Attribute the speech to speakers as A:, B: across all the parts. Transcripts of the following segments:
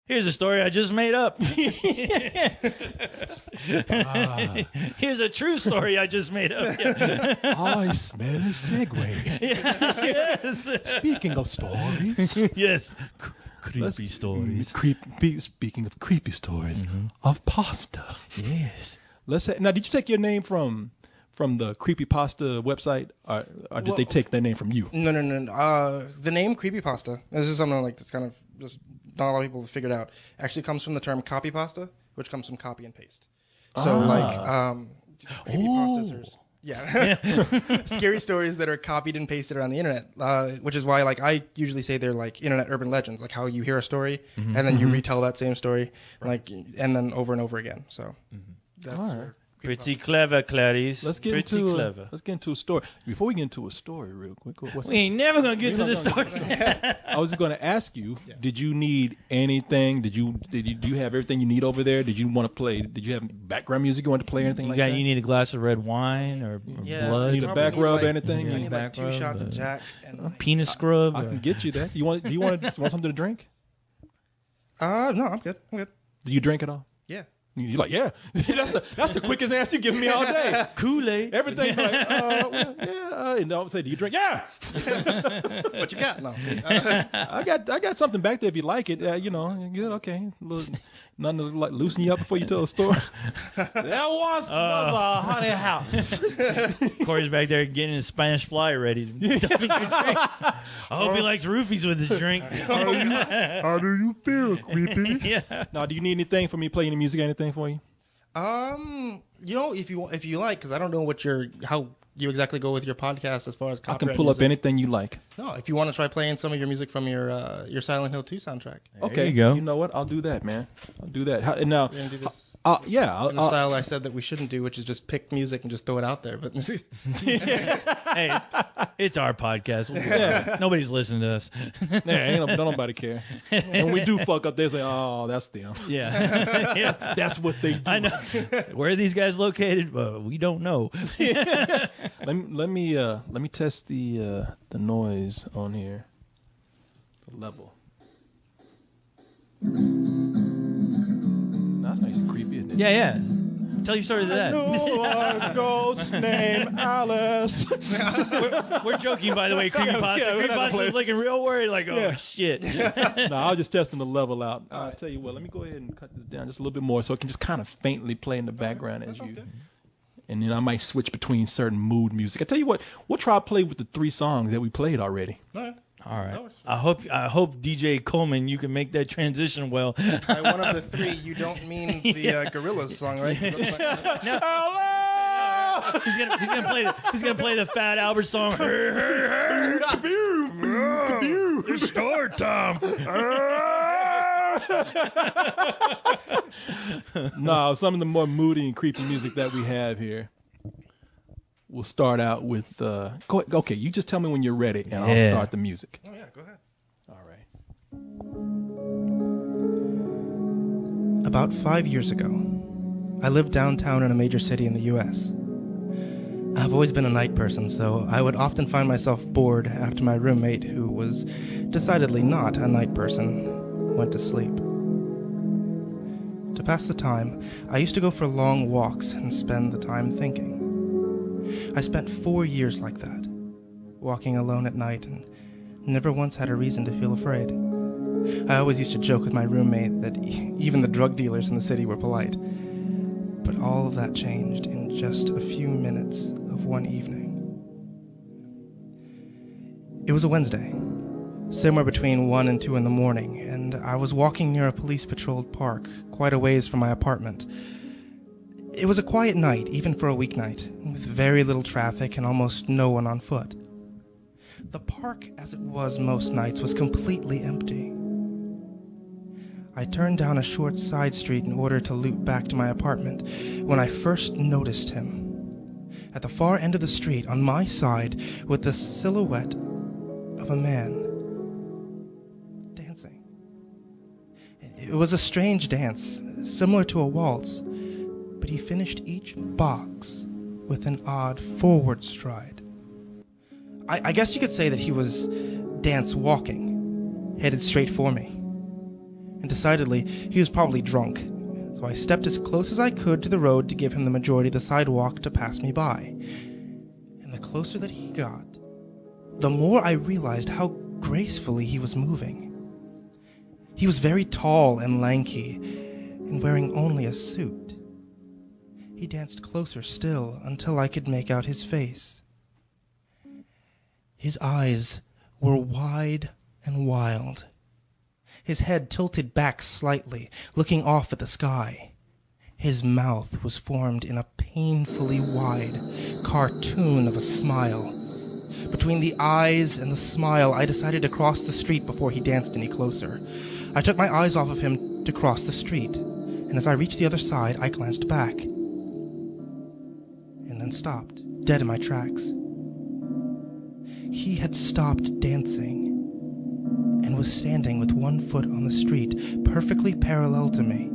A: Here's a story I just made up. Here's a true story I just made up. Yeah.
B: I smell a segue.
A: Yes.
B: Speaking of stories.
A: Yes. Creepy stories.
B: Speaking of creepy stories of pasta.
A: Yes.
B: Now, did you take your name from the creepypasta website, or did they take their name from you?
C: No. The name creepypasta, this is something like that's kind of just not a lot of people have figured out, actually comes from the term copy pasta, which comes from copy and paste. So creepypastas are scary stories that are copied and pasted around the internet, which is why like I usually say they're like internet urban legends, like how you hear a story and then you retell that same story like and then over and over again. So that's
A: pretty clever, Clarice.
B: Let's get into a story. Before we get into a story, real quick,
A: we ain't never gonna get to the story.
B: I was going to ask you: did you need anything? Do you have everything you need over there? Did you want to play? Did you have background music you want to play? Anything like that?
A: You need a glass of red wine or blood?
B: You need a back rub? Anything?
C: I need like 2 shots of Jack and
A: a penis scrub.
B: I can get you that. Do you want something to drink?
C: No, I'm good.
B: Do you drink at all?
C: Yeah.
B: You're like, yeah. that's the quickest answer you've given me all day.
A: Kool-Aid.
B: Everything like, and I'll say, do you drink? Yeah.
C: What you got? No.
B: I got something back there if you like it. Good. Okay. Nothing to like loosen you up before you tell the story. That was a honey house.
A: Corey's back there getting his Spanish fly ready. I hope he likes roofies with his drink.
B: How do you feel, creepy?
A: Yeah.
B: Now, do you need anything for me? Play any music? Anything for you?
C: If you like, because I don't know how you exactly go with your podcast as far as
B: I can pull
C: music.
B: up anything you like.
C: No, if you want to try playing some of your music from your Silent Hill 2 soundtrack.
B: Okay,
A: there you go.
B: You know what? I'll do that, man. I'll do that. Now,
C: We're gonna do this.
B: in
C: the style I said that we shouldn't do, which is just pick music and just throw it out there. But
A: Hey, it's our podcast. Nobody's listening to us.
B: Don't nobody care. When we do fuck up, they say, "Oh, that's them."
A: Yeah.
B: That's what they do.
A: I know. Where are these guys located? We don't know.
B: Let me test the noise on here. The level. That's nice and creepy, isn't it?
A: Yeah. Tell your story to that.
B: A ghost named Alice.
A: We're joking, by the way, Creepypasta. Creepypasta is looking real worried, like, shit.
B: No, I was just testing the level out. I'll tell you what, let me go ahead and cut this down just a little bit more so it can just kind of faintly play in the background as you.
C: good.
B: And then I might switch between certain mood music. I tell you what, we'll try to play with the 3 songs that we played already.
A: All right. I hope DJ Coleman, you can make that transition well.
C: By one of the 3, you don't mean the Gorillaz song, right?
B: Hello!
A: He's gonna play the Fat Albert song. It's story time.
B: No, some of the more moody and creepy music that we have here. We'll start out with okay, you just tell me when you're ready and I'll start the music.
C: Oh yeah, go ahead.
B: All right.
C: About 5 years ago, I lived downtown in a major city in the US. I've always been a night person, so I would often find myself bored after my roommate, who was decidedly not a night person, went to sleep. To pass the time, I used to go for long walks and spend the time thinking. I spent 4 years like that, walking alone at night and never once had a reason to feel afraid. I always used to joke with my roommate that even the drug dealers in the city were polite. But all of that changed in just a few minutes of one evening. It was a Wednesday, somewhere between 1 and 2 in the morning, and I was walking near a police-patrolled park quite a ways from my apartment. It was a quiet night, even for a weeknight, with very little traffic and almost no one on foot. The park, as it was most nights, was completely empty. I turned down a short side street in order to loop back to my apartment when I first noticed him. At the far end of the street, on my side, with the silhouette of a man dancing. It was a strange dance, similar to a waltz, but he finished each box with an odd forward stride. I guess you could say that he was dance walking, headed straight for me. and decidedly he was probably drunk, so I stepped as close as I could to the road to give him the majority of the sidewalk to pass me by. And the closer that he got, the more I realized how gracefully he was moving. He was very tall and lanky, and wearing only a suit. He danced closer still until I could make out his face. His eyes were wide and wild. His head tilted back slightly, looking off at the sky. His mouth was formed in a painfully wide cartoon of a smile. Between the eyes and the smile, I decided to cross the street before he danced any closer. I took my eyes off of him to cross the street, and as I reached the other side, I glanced back. And then stopped, dead in my tracks. He had stopped dancing and was standing with one foot on the street, perfectly parallel to me.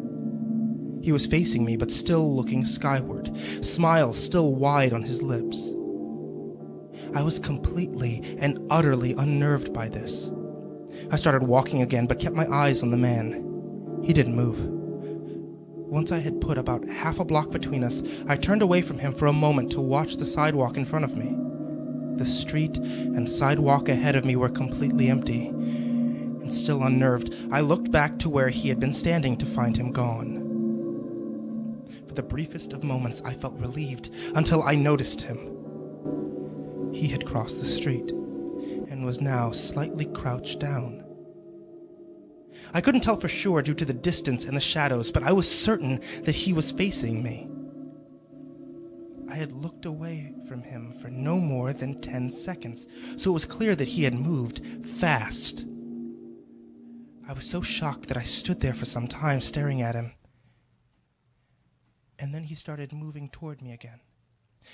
C: He was facing me, but still looking skyward, smile still wide on his lips. I was completely and utterly unnerved by this. I started walking again, but kept my eyes on the man. He didn't move. Once I had put about half a block between us, I turned away from him for a moment to watch the sidewalk in front of me. The street and sidewalk ahead of me were completely empty, and still unnerved, I looked back to where he had been standing to find him gone. For the briefest of moments, I felt relieved until I noticed him. He had crossed the street and was now slightly crouched down. I couldn't tell for sure due to the distance and the shadows, but I was certain that he was facing me. I had looked away from him for no more than 10 seconds, so it was clear that he had moved fast. I was so shocked that I stood there for some time staring at him. And then he started moving toward me again.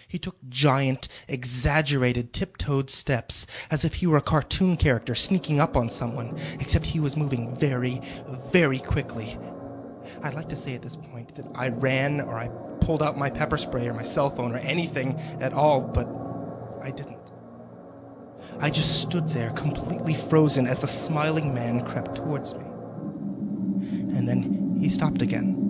C: He took giant, exaggerated, tiptoed steps, as if he were a cartoon character sneaking up on someone, except he was moving very, very quickly. I'd like to say at this point that I ran or I pulled out my pepper spray or my cell phone or anything at all, but I didn't. I just stood there completely frozen as the smiling man crept towards me. And then he stopped again.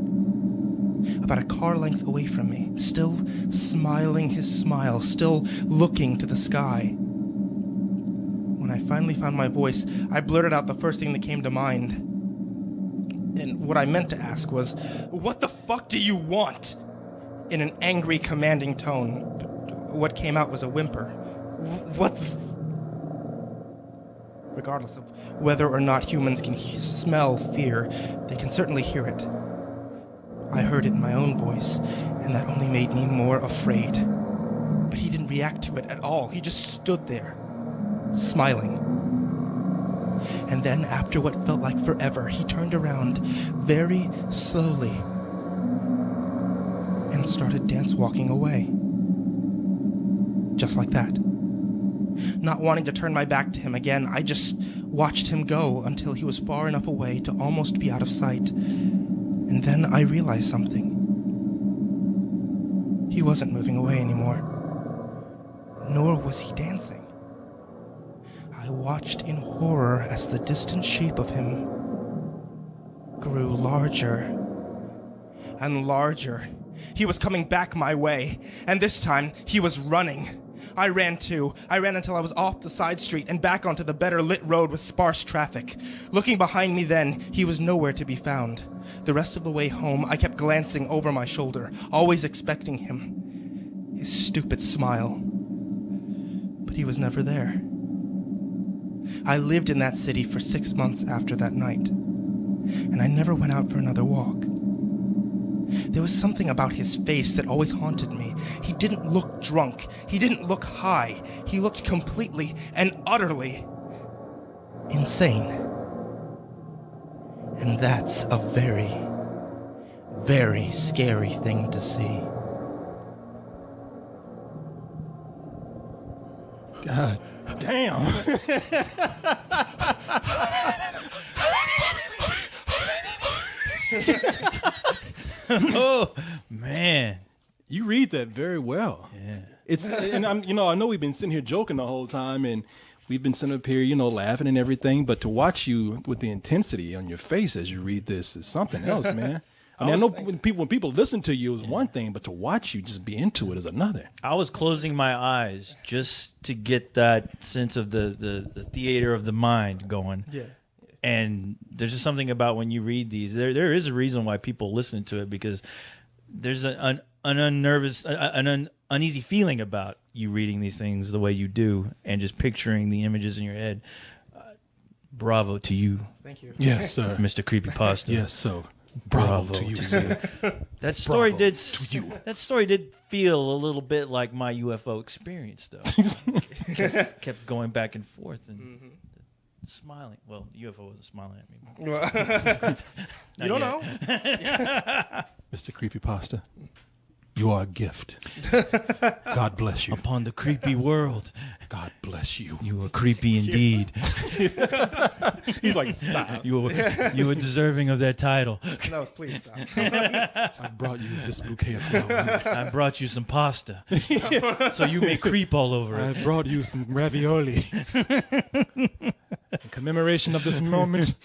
C: About a car length away from me, still smiling his smile, still looking to the sky. When I finally found my voice, I blurted out the first thing that came to mind. And what I meant to ask was, "What the fuck do you want?" In an angry, commanding tone. What came out was a whimper. What the... Regardless of whether or not humans can smell fear, they can certainly hear it. I heard it in my own voice, and that only made me more afraid. But he didn't react to it at all. He just stood there, smiling. And then, after what felt like forever, he turned around very slowly and started dance-walking away. Just like that. Not wanting to turn my back to him again, I just watched him go until he was far enough away to almost be out of sight. And then I realized something. He wasn't moving away anymore. Nor was he dancing. I watched in horror as the distant shape of him grew larger and larger. He was coming back my way, and this time he was running. I ran too. I ran until I was off the side street and back onto the better lit road with sparse traffic. Looking behind me then, he was nowhere to be found. The rest of the way home, I kept glancing over my shoulder, always expecting him. His stupid smile. But he was never there. I lived in that city for 6 months after that night, and I never went out for another walk. There was something about his face that always haunted me. He didn't look drunk. He didn't look high. He looked completely and utterly insane. And that's a very, very scary thing to see.
B: God damn.
A: Oh, man.
B: You read that very well.
A: Yeah.
B: It's, and I know we've been sitting here joking the whole time, and we've been sitting up here, laughing and everything, but to watch you with the intensity on your face as you read this is something else, man. I know when people listen to you is one thing, but to watch you just be into it is another.
A: I was closing my eyes just to get that sense of the theater of the mind going. Yeah. And there's just something about when you read these, there is a reason why people listen to it, because there's an uneasy feeling about you reading these things the way you do and just picturing the images in your head. Bravo to you.
C: Thank you.
B: Yes, sir.
A: Mr. Creepypasta.
B: Yes, sir. Bravo to you, sir.
A: That story That story did feel a little bit like my UFO experience, though. Kept going back and forth and smiling. Well, the UFO wasn't smiling at me.
C: You don't know.
B: Mr. Creepypasta, you are a gift. God bless you.
A: Upon the creepy world.
B: God bless you.
A: You are creepy indeed.
B: He's like, stop.
A: You were deserving of that title.
C: No, please stop.
B: I brought you this bouquet of flowers.
A: I brought you some pasta, so you may creep all over
B: I
A: it.
B: brought you some ravioli. In commemoration of this moment.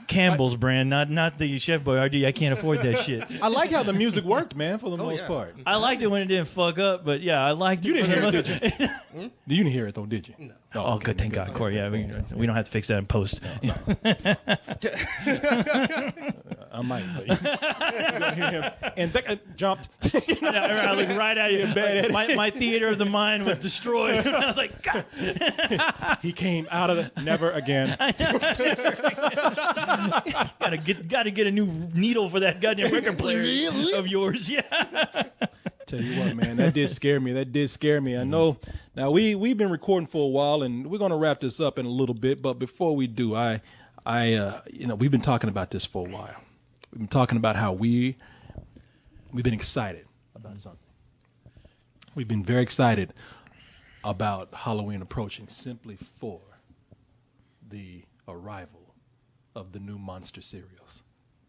A: Campbell's brand, not the Chef Boyardee. I can't afford that shit.
B: I like how the music worked, man, for the most part.
A: I liked it when it didn't fuck up, but yeah, I liked it.
B: You didn't
A: for
B: hear
A: the
B: it,
A: most-
B: did you? You didn't hear it, though, did you?
C: No.
A: Oh, good, thank God, Corey. Yeah, we don't have to fix that in post.
B: I might, but you're gonna hear him. And that jumped.
A: I looked right at you. My theater of the mind was destroyed. I was like, God.
B: He came out of the never again.
A: Gotta get a new needle for that goddamn record player of yours. Yeah.
B: Tell you what, man, that did scare me. I know. Now we've been recording for a while, and we're gonna wrap this up in a little bit. But before we do, we've been talking about this for a while. We've been talking about how we've been excited about something. We've been very excited about Halloween approaching simply for the arrival of the new monster cereals.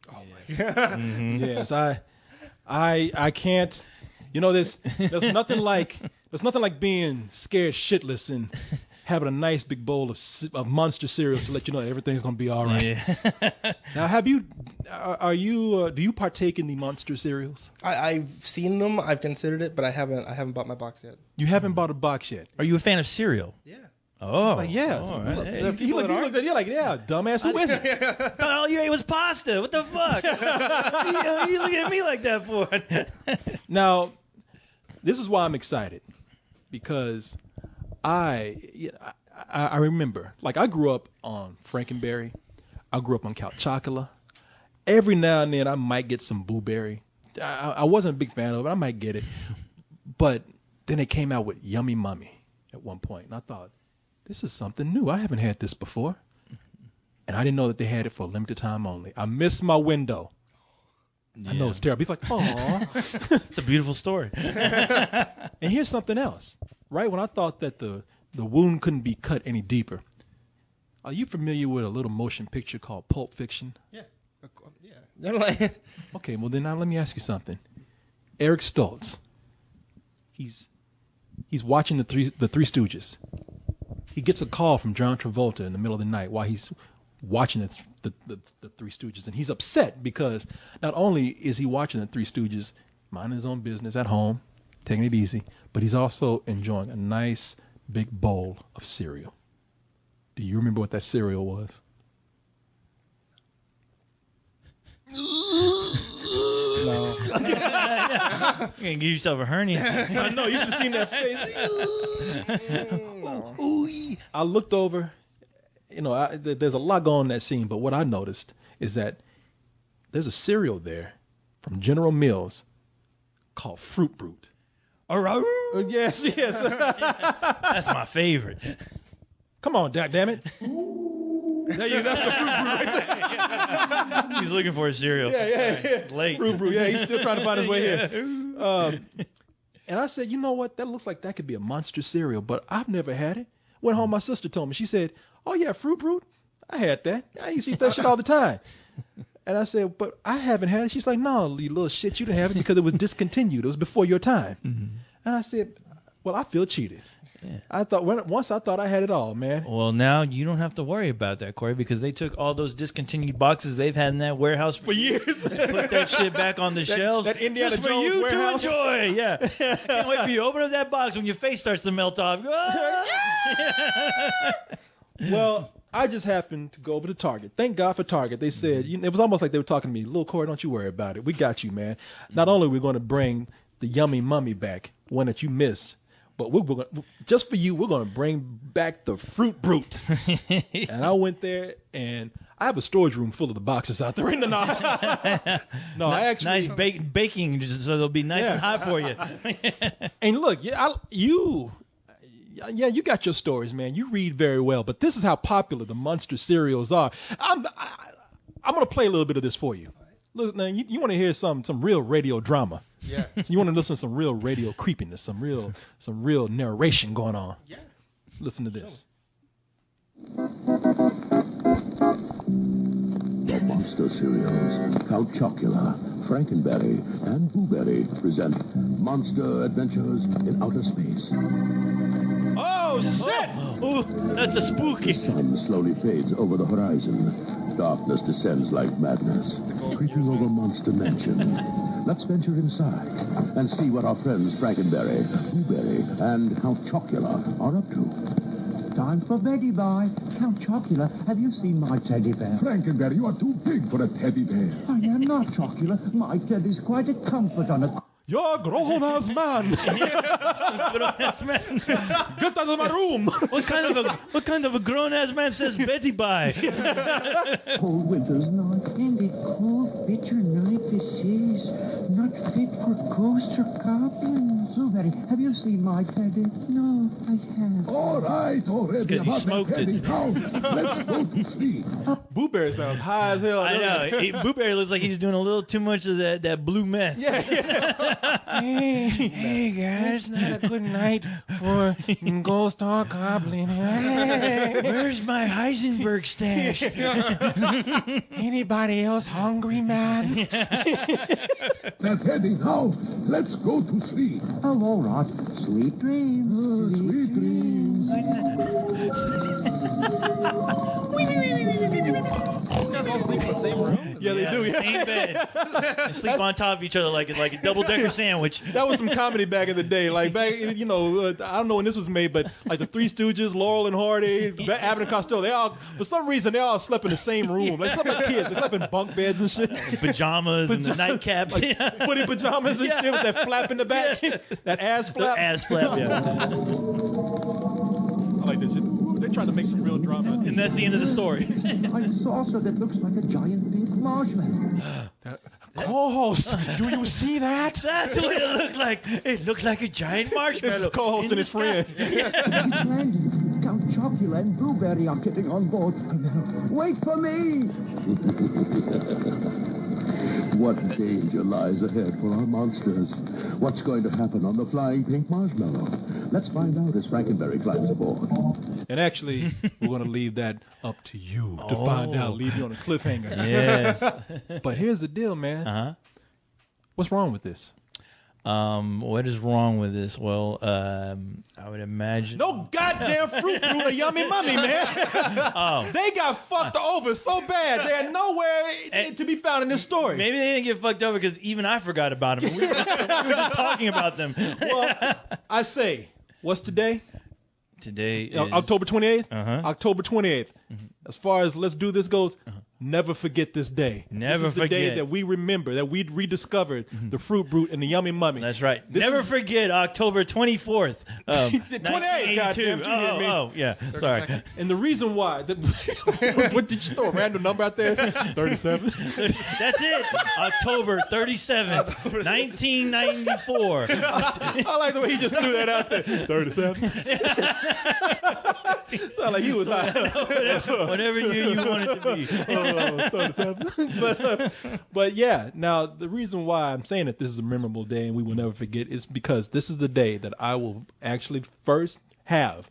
B: Oh my God. Yes, I can't. There's nothing like being scared shitless and having a nice big bowl of monster cereals to let you know that everything's gonna be all right.
A: Yeah.
B: Now, do you partake in the monster cereals?
C: I've seen them. I've considered it, but I haven't bought my box yet.
B: You haven't bought a box yet.
A: Are you a fan of cereal?
C: Yeah.
A: Oh,
B: Like, yeah.
A: all right. Hey,
B: You looked at you like, yeah, dumbass, who is it?
A: I thought all you ate was pasta. What the fuck? What are you looking at me like that for?
B: Now, this is why I'm excited, because I remember, like, I grew up on Frankenberry. I grew up on Count Chocula. Every now and then, I might get some Blueberry. I wasn't a big fan of it. I might get it. But then they came out with Yummy Mummy at one point, and I thought, this is something new. I haven't had this before. And I didn't know that they had it for a limited time only. I missed my window. Yeah. I know it's terrible. He's like, oh.
A: It's a beautiful story.
B: And here's something else. Right when I thought that the wound couldn't be cut any deeper, are you familiar with a little motion picture called Pulp Fiction?
C: Yeah. Yeah.
B: Okay, well then now let me ask you something. Eric Stoltz, he's watching the Three Stooges. He gets a call from John Travolta in the middle of the night while he's watching the Three Stooges, and he's upset because not only is he watching the Three Stooges, minding his own business at home, taking it easy, but he's also enjoying a nice big bowl of cereal. Do you remember what that cereal was? No.
A: You're gonna give yourself a hernia.
B: I know, you should have seen that face. I looked over. There's a lot going on in that scene, but what I noticed is that there's a cereal there from General Mills called Fruit Brute. Yes.
A: That's my favorite.
B: Come on, damn it. That's the Fruit Brute right there.
A: He's looking for a cereal.
B: Yeah.
A: Late.
B: Fruit Brute, yeah, he's still trying to find his way here. And I said, you know what? That looks like that could be a monster cereal, but I've never had it. Went home, my sister told me. She said, oh, yeah, Fruit Brute? I had that. I used to eat that shit all the time. And I said, but I haven't had it. She's like, no, you little shit, you didn't have it because it was discontinued. It was before your time. Mm-hmm. And I said, well, I feel cheated. Once I thought I had it all, man.
A: Well, now you don't have to worry about that, Corey, because they took all those discontinued boxes they've had in that warehouse for years, put that shit back on the shelves,
B: that Indiana
A: just for
B: Jones
A: you
B: warehouse.
A: to enjoy. Yeah, can't wait for you to open up that box when your face starts to melt off.
B: Well, I just happened to go over to Target. Thank God for Target. They said, it was almost like they were talking to me. Little Corey, don't you worry about it. We got you, man. Not only are we going to bring the Yummy Mummy back, one that you missed, but just for you, we're going to bring back the Fruit Brute. And I went there, and I have a storage room full of the boxes out there. No, I actually...
A: Nice baking, so they'll be nice and hot for you.
B: And look, you got your stories, man. You read very well, but this is how popular the Monster cereals are. I'm going to play a little bit of this for you. Look, now you want to hear some real radio drama. Yeah. So you want to listen to some real radio creepiness, some real narration going on. Yeah. Listen to this.
D: The Monster cereals, Count Chocula, Frankenberry, and Blueberry present Monster Adventures in Outer Space.
B: Oh, shit!
A: Oh, that's a spooky.
D: The sun slowly fades over the horizon. Darkness descends like madness, creeping over Monster Mansion. Let's venture inside and see what our friends Frankenberry, Blueberry, and Count Chocula are up to.
E: Time for Betty Boy. Count Chocula, have you seen my teddy bear?
D: Frankenberry, you are too big for a teddy bear.
E: I am not Chocula. My teddy's quite a comfort on a...
B: You're a grown-ass man.
A: Grown-ass man.
B: Get out of my room.
A: What kind of a grown-ass man says Betty bye?
E: Cold winter's night, and a cold, bitter night this is. Not fit for ghosts or goblins. Blueberry, have you seen my teddy? No, I haven't.
D: All right, already.
A: Because he smoked it.
D: Let's go to sleep.
B: Blueberry sounds high as hell.
A: I know. Blueberry looks like he's doing a little too much of that blue meth.
B: Hey guys, not a good night for ghost or goblin. Hey.
A: Where's my Heisenberg stash?
B: Anybody else hungry, man?
D: They're heading out. Let's go to sleep.
E: Oh, all right. Sweet dreams.
D: Sweet dreams.
B: Yeah, they do.
A: Same bed. They sleep on top of each other like a double-decker sandwich.
B: That was some comedy back in the day. Like back, I don't know when this was made, but like the Three Stooges, Laurel and Hardy, Abbott and Costello, they all, for some reason, they all slept in the same room. They slept like kids. They slept in bunk beds and shit.
A: Pajamas and the nightcaps.
B: Like footy pajamas and shit with that flap in the back. That ass flap.
A: The ass flap, yeah.
B: I like this shit. They're trying to make some real drama.
A: And that's the end of the story.
E: A saucer that looks like a giant pink marshmallow.
B: Co-host, do you see that?
A: That's what it looked like. It looked like a giant marshmallow.
B: This is co-host and his friend.
E: It's landing. Count Chocula and Blueberry are getting on board. Wait for me.
D: What danger lies ahead for our monsters? What's going to happen on the flying pink marshmallow? Let's find out as Frankenberry climbs aboard.
B: And actually, we're going to leave that up to you to find out. Leave you on a cliffhanger.
A: Yes.
B: But here's the deal, man.
A: Uh-huh.
B: What's wrong with this?
A: What is wrong with this? Well, I would imagine...
B: No goddamn Fruit Brute or Yummy Mummy, man.
A: Oh.
B: They got fucked over so bad. They're nowhere to be found in this story.
A: Maybe they didn't get fucked over because even I forgot about them. We were just talking about them.
B: Well, I say, what's today?
A: Today is...
B: October 28th?
A: Uh-huh.
B: October 28th. Mm-hmm. As far as Let's Do This goes, never forget this day.
A: Never
B: this is the
A: forget.
B: day that we remember, that we rediscovered the Fruit Brute and the Yummy Mummy.
A: That's right. Never forget October 24th.
B: 28th, goddamn.
A: Yeah. Sorry.
B: And the reason why, what did you throw a random number out there? 37?
A: That's it. October 37th, 1994.
B: I like the way he just threw that out there. 37? Sound like he was high.
A: Whatever year you want it to be.
B: 37. But yeah, now the reason why I'm saying that this is a memorable day and we will never forget is because this is the day that I will actually first have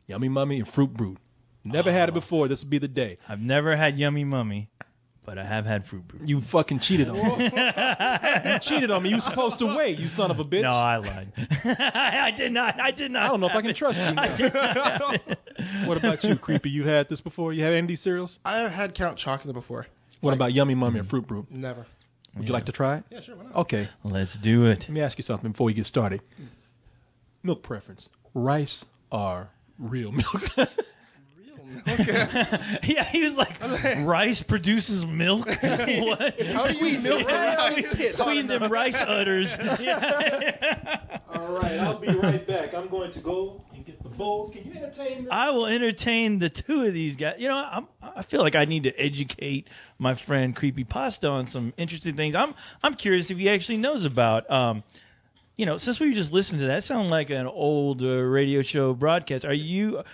B: Yummy Mummy and Fruit Brute. Never had it before. This will be the day.
A: I've never had Yummy Mummy. but I have had fruit brew.
B: You fucking cheated on me. You cheated on me. You were supposed to wait, you son of a bitch.
A: No, I lied. I did not. I
B: don't know if I can trust you now. What about you, Creepy? You had this before? You had any of these cereals?
C: I have had Count Chocolate before.
B: What about Yummy Mummy and Fruit Brew?
C: Never.
B: Would you like to try it?
C: Yeah, sure. Why not?
B: Okay.
A: Let's do it.
B: Let me ask you something before we get started. Milk preference. Rice or real milk?
A: Yeah, he was like, rice produces milk? What?
C: How do you milk
A: Squeezing them rice udders.
B: All right, I'll be right back. I'm going to go and get the bowls. Can you entertain them?
A: I will entertain the two of these guys. You know, I feel like I need to educate my friend Creepy Pasta on some interesting things. I'm curious if he actually knows about. You know, since we just listened to that, it sounded like an old radio show broadcast. Do you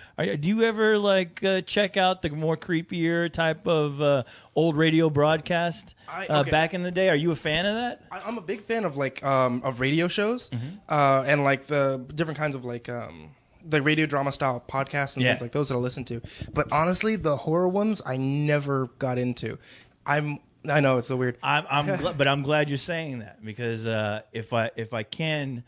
A: ever like check out the more creepier type of old radio broadcast back in the day? Are you a fan of that?
C: I'm a big fan of like of radio shows and like the different kinds of like the radio drama style podcasts and things like those that I listen to. But honestly, the horror ones I never got into. I know it's so weird.
A: But I'm glad you're saying that because if I can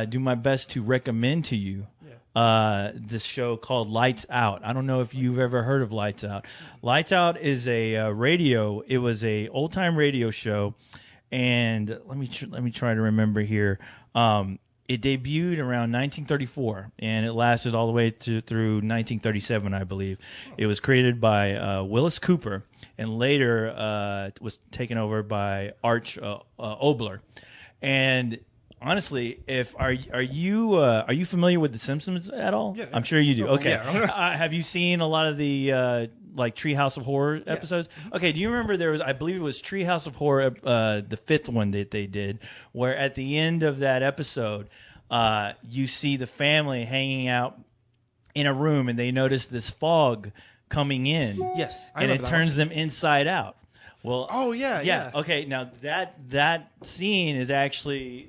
A: do my best to recommend to you this show called Lights Out. I don't know if you've ever heard of Lights Out. Lights Out is a radio. It was a old time radio show, and let me try to remember here. It debuted around 1934, and it lasted all the way through 1937, I believe. It was created by Willis Cooper, and later was taken over by Arch Obler. And honestly, are you familiar with The Simpsons at all?
C: Yeah.
A: I'm sure you do. Okay.
C: Yeah.
A: Have you seen a lot of the like Treehouse of Horror episodes? Okay, do you remember there was, I believe it was Treehouse of Horror, the 5th one that they did, where at the end of that episode, you see the family hanging out in a room and they notice this fog coming in.
C: Yes,
A: and it turns them inside out. Well,
C: yeah.
A: Okay, now that scene is actually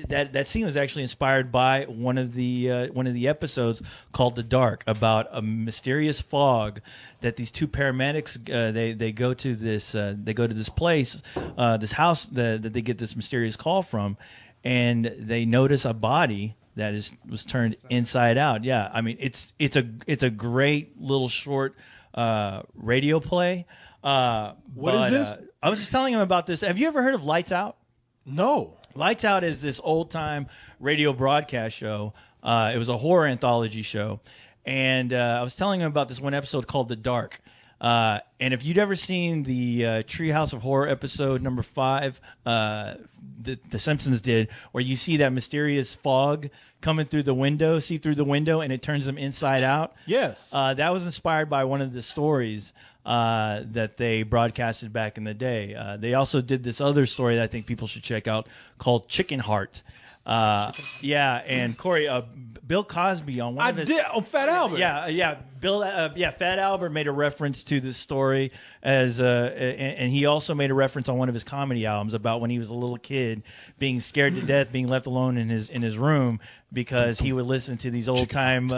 A: that scene was actually inspired by one of the episodes called The Dark, about a mysterious fog that these two paramedics they go to this place, this house that they get this mysterious call from, and they notice a body that was turned inside out. Yeah, I mean it's a great little short radio play.
B: What is this?
A: I was just telling him about this. Have you ever heard of Lights Out?
B: No.
A: Lights Out is this old-time radio broadcast show. It was a horror anthology show. And I was telling him about this one episode called The Dark. And if you'd ever seen the Treehouse of Horror episode number 5, the Simpsons did, where you see that mysterious fog coming through the window, see through the window, and it turns them inside out.
B: Yes.
A: That was inspired by one of the stories that they broadcasted back in the day. They also did this other story that I think people should check out called Chicken Heart. Yeah, and Corey, Bill Cosby on one of his...
B: Fat Albert.
A: Yeah, Fat Albert made a reference to this story as and he also made a reference on one of his comedy albums about when he was a little kid being scared to death, being left alone in his room because he would listen to these old time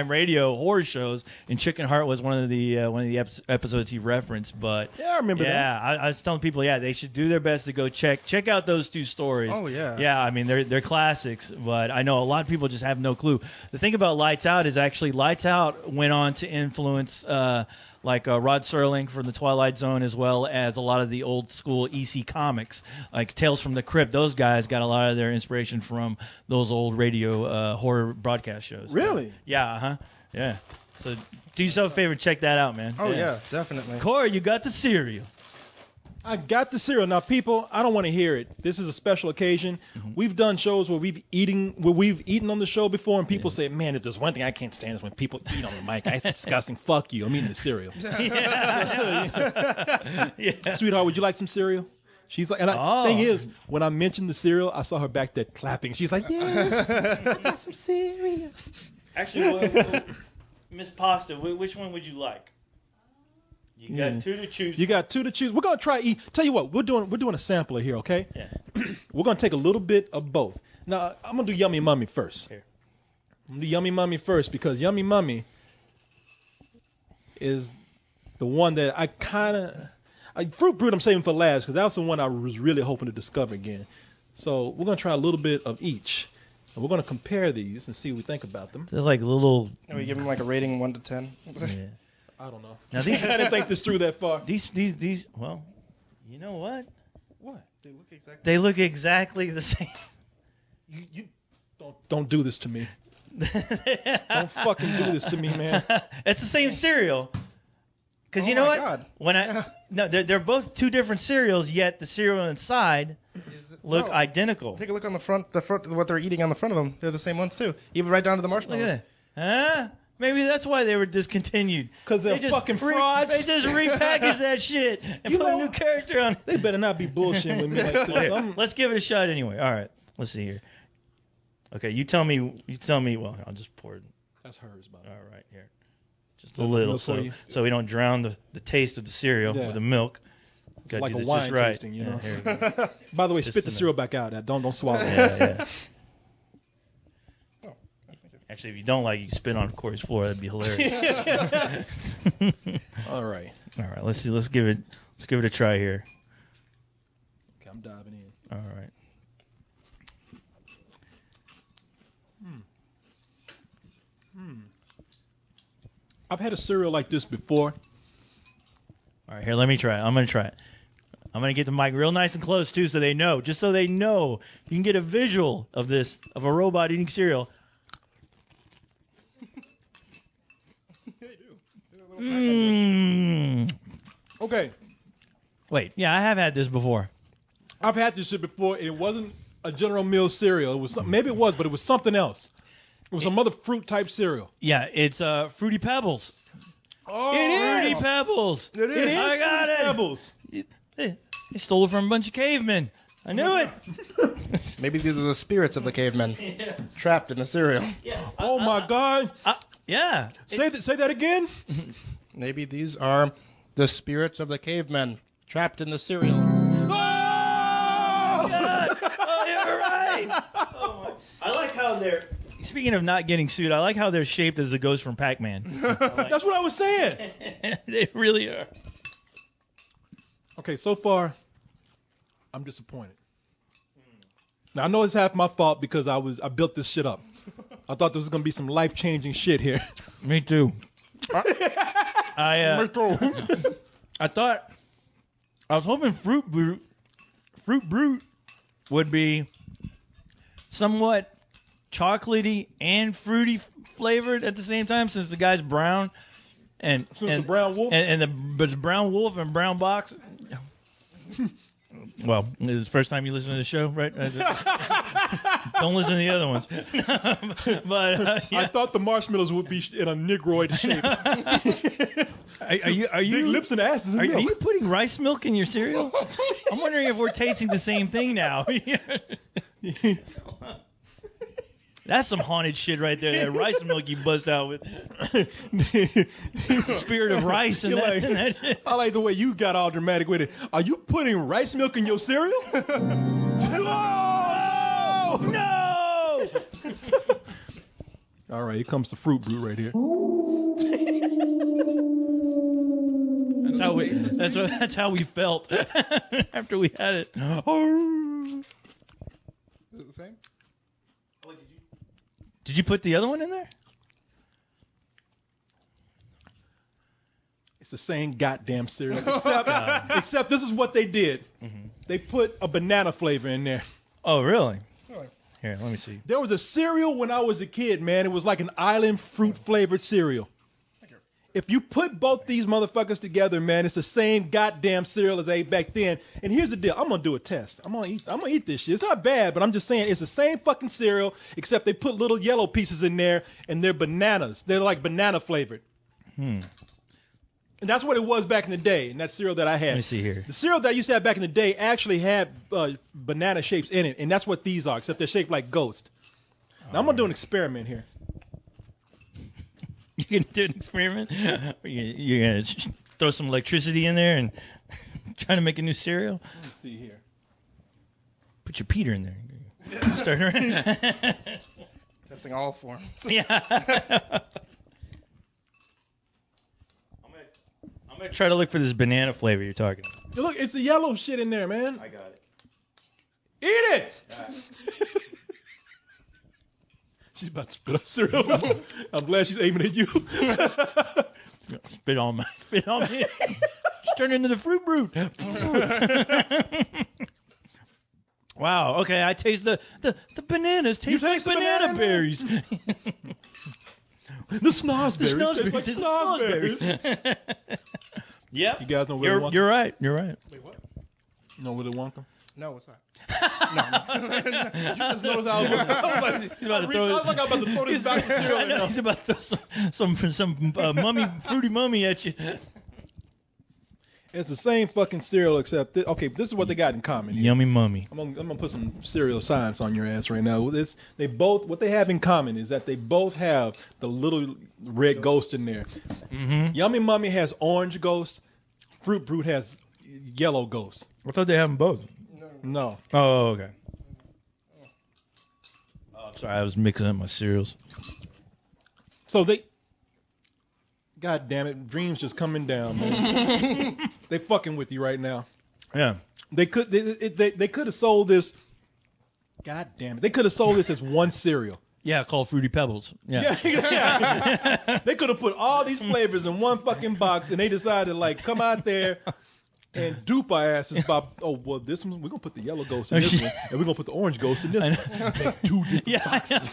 A: radio horror shows, and Chicken Heart was one of the episodes he referenced. But
B: yeah, I remember that.
A: Yeah, I was telling people, they should do their best to go check out those two stories.
C: Oh yeah.
A: Yeah, I mean they're classics, but I know a lot of people just have no clue. The thing about Lights Out is actually Lights Out went on to influence like Rod Serling from the Twilight Zone, as well as a lot of the old school EC comics, like Tales from the Crypt. Those guys got a lot of their inspiration from those old radio horror broadcast shows.
B: Really?
A: Yeah, yeah. So do yourself a favor, check that out, man.
C: Oh yeah, definitely.
A: Corey, you got the cereal.
B: I got the cereal. Now, people, I don't want to hear it. This is a special occasion. Mm-hmm. We've done shows where we've eaten on the show before, and people say, "Man, if there's one thing I can't stand is when people eat on the mic. It's disgusting. Fuck you. I'm eating the cereal." Yeah. Sweetheart, would you like some cereal? She's like, and the thing is, when I mentioned the cereal, I saw her back there clapping. She's like, "Yes, I got some cereal."
A: Actually, Miss Pasta, which one would you like? You got two to choose.
B: You got two to choose. We're gonna try eat. Tell you what, we're doing a sampler here, okay?
A: Yeah.
B: We're gonna take a little bit of both. Now I'm gonna do Yummy Mummy first.
A: Here.
B: I'm gonna do Yummy Mummy first because Yummy Mummy is the one that I Fruit Brute I'm saving for last because that was the one I was really hoping to discover again. So we're going to try a little bit of each. And we're going to compare these and see what we think about them.
A: There's like little...
C: Can we give them like a rating 1 to 10?
A: Yeah.
B: I don't know.
A: Now these,
B: I didn't think this through that far.
A: These. Well, you know what?
B: What?
C: They look exactly.
A: They look exactly the same.
B: You don't do this to me. Don't fucking do this to me, man.
A: It's the same cereal. Because you
C: Oh
A: know
C: my
A: what?
C: God.
A: When no, they're both two different cereals. Yet the cereal inside look
C: No.
A: identical.
C: Take a look on the front. What they're eating on the front of them. They're the same ones too. Even right down to the
A: Look
C: marshmallows.
A: at that. Huh? Maybe that's why they were discontinued.
B: 'Cause they're
A: They just
B: fucking frauds.
A: They just repackaged that shit and put a new character on it.
B: They better not be bullshitting with me like this.
A: Let's give it a shot anyway. All right. Let's see here. Okay, you tell me. Well, I'll just pour it.
B: That's hers, by the way.
A: All right, here. Just a little,
B: milk for you?
A: so we don't drown the taste of the cereal with the milk.
B: It's
A: Gotta
B: like
A: do
B: a
A: this
B: wine
A: just right.
B: tasting, you know.
A: Yeah, here we go.
B: By the way,
A: Just
B: spit the
A: enough.
B: cereal back out. Don't swallow it.
A: Yeah. Actually, if you don't like it, you spit on Corey's floor. That'd be hilarious.
B: All right.
A: All right, let's see. Let's give it a try here.
B: Okay, I'm diving in.
A: All right.
B: I've had a cereal like this before.
A: All right, here. Let me try it. I'm gonna try it. I'm gonna get the mic real nice and close too, so they know. Just so they know, you can get a visual of this of a robot eating cereal.
B: Okay.
A: Wait, yeah, I have had this before.
B: I've had this shit before, and it wasn't a General Mills cereal. It was maybe it was, but it was something else. It was some other fruit type cereal.
A: Yeah, it's Fruity Pebbles.
B: Oh, it is.
A: Fruity Pebbles.
B: It is.
A: I got
B: Fruity
A: it.
B: Pebbles.
A: They stole it from a bunch of cavemen. I knew it.
C: Maybe these are the spirits of the cavemen trapped in the cereal.
B: Oh my God!
A: Yeah.
B: Say that again.
C: Maybe these are the spirits of the cavemen trapped in the cereal.
A: Oh, you're right. Oh, I like how they're. Speaking of not getting sued, I like how they're shaped as the ghost from Pac-Man.
B: That's what I was saying.
A: They really are.
B: Okay, so far, I'm disappointed. Now I know it's half my fault because I built this shit up. I thought there was gonna be some life-changing shit here.
A: Me too. I thought I was hoping Fruit Brute would be somewhat chocolatey and fruity flavored at the same time, since the guy's brown and
B: the brown wolf
A: and the brown wolf and brown box. Well, it's the first time you listen to the show, right? Don't listen to the other ones. But
B: I thought the marshmallows would be in a negroid shape.
A: are you
B: Big lips and asses and
A: Are
B: milk.
A: you putting rice milk in your cereal? I'm wondering if we're tasting the same thing now. That's some haunted shit right there. That rice milk you bust out with. The spirit of rice and that,
B: Like,
A: and that shit.
B: I like the way you got all dramatic with it. Are you putting rice milk in your cereal?
A: Oh, no!
B: All right, here comes the Fruit Brute right here.
A: That's how we felt after we had it. Oh.
C: Is it the same?
A: Did you put the other one in there?
B: It's the same goddamn cereal. Except this is what they did. They put a banana flavor in there.
A: Oh, really? Here, let me see.
B: There was a cereal when I was a kid, man. It was like an island fruit flavored cereal. If you put both these motherfuckers together, man, it's the same goddamn cereal as they ate back then. And here's the deal. I'm gonna do a test. I'm gonna eat this shit. It's not bad, but I'm just saying it's the same fucking cereal, except they put little yellow pieces in there and they're bananas. They're like banana flavored. And that's what it was back in the day, and that cereal that I had.
A: Let me see here.
B: The cereal that I used to have back in the day actually had banana shapes in it, and that's what these are, except they're shaped like ghosts. Now I'm gonna do an experiment here.
A: You can do an experiment? You're going to throw some electricity in there and try to make a new cereal?
B: Let me see here.
A: Put your Peter in there. Start around.
C: Testing all forms.
A: Yeah. I'm I'm gonna try to look for this banana flavor you're talking about.
B: Look, it's the yellow shit in there, man.
A: I got it.
B: Eat it. She's about to spit up cereal. I'm glad she's aiming at you.
A: Spit on me. Just turn into the fruit brute. Wow. Okay, I taste the bananas. Taste like banana berries.
B: The snozberries.
A: The
B: Like snozberries.
A: Yeah.
B: You guys know Willy Wonka?
A: You're right. You're right.
B: Wait, what? You know Willy Wonka?
C: No, what's that?
B: You just noticed how I was
A: He's about to throw.
B: I was like, I'm about to throw this back to cereal.
A: I know, he's about to throw some fruity mummy at you.
B: It's the same fucking cereal except this is what they got in common.
A: Yummy mummy.
B: I'm gonna put some cereal science on your ass right now. What they have in common is that they both have the little red ghost in there. Mm-hmm. Yummy Mummy has orange ghost. Fruit Brute has yellow ghost.
A: I thought they have them both.
B: No.
A: Oh, okay. Oh, I'm sorry. I was mixing up my cereals.
B: So God damn it, Dream's just coming down, man. They fucking with you right now.
A: Yeah.
B: They could have sold this. God damn it, they could have sold this as one cereal.
A: Yeah, called Fruity Pebbles. Yeah.
B: They could have put all these flavors in one fucking box, and they decided like come out there and dupe our asses by this one we're gonna put the yellow ghost in this one, and we're gonna put the orange ghost in this one. Make 2 different boxes.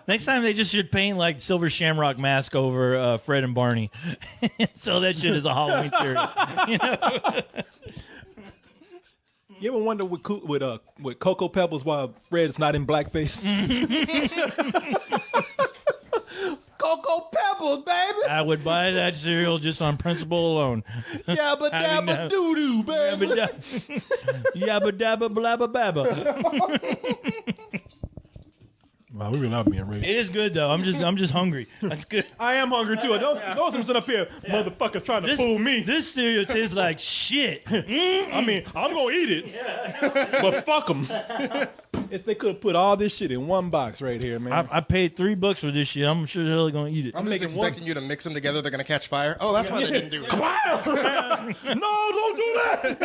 A: Next time they just should paint like Silver Shamrock mask over Fred and Barney. So that shit is a Halloween cereal. You know?
B: You ever wonder with Cocoa Pebbles why Fred is not in blackface? Cocoa Pebbles, baby.
A: I would buy that cereal just on principle alone.
B: Yabba dabba doo doo, baby.
A: Yabba dabba blabba babba.
B: Wow, we really not being racist.
A: It is good though. I'm just hungry. That's good.
B: I am hungry too. Those them sit up here, motherfuckers trying to fool me.
A: This cereal tastes like shit.
B: I mean, I'm gonna eat it, but fuck them. They could have put all this shit in one box right here, man.
A: I paid $3 for this shit. I'm sure they're gonna eat it.
C: I'm just expecting you to mix them together. They're going to catch fire. Oh, that's why they didn't do it.
B: No, don't do that.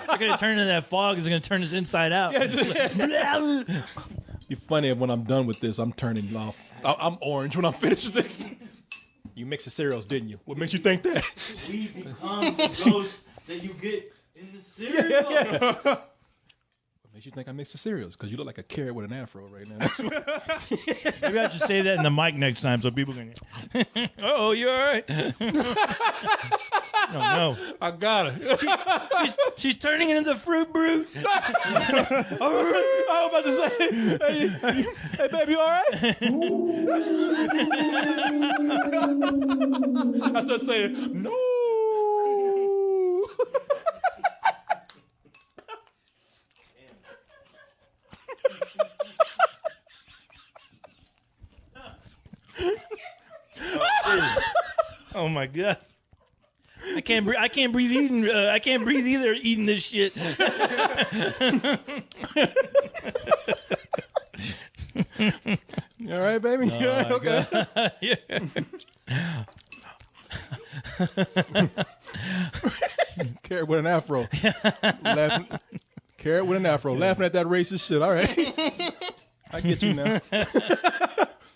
A: They're gonna turn into that fog. It's gonna turn this inside out.
B: Be funny when I'm done with this. I'm turning off. I'm orange when I'm finished with this. You mixed the cereals, didn't you? What makes you think that?
A: We become the ghost that you get in the cereal.
B: What makes you think I mixed the cereals? Because you look like a carrot with an afro right now.
A: Maybe I should say that in the mic next time so people can hear. Oh, you all right? No.
B: I got it.
A: She's turning into the fruit brute.
B: I was about to say, hey baby, you all right? I started saying, no.
A: Oh my god. I can't breathe eating. I can't breathe either eating this shit.
B: You all right, baby? You all right? Okay.
A: Yeah.
B: Carrot with an afro. Carrot with an afro. Laughing at that racist shit. All right. I get you now.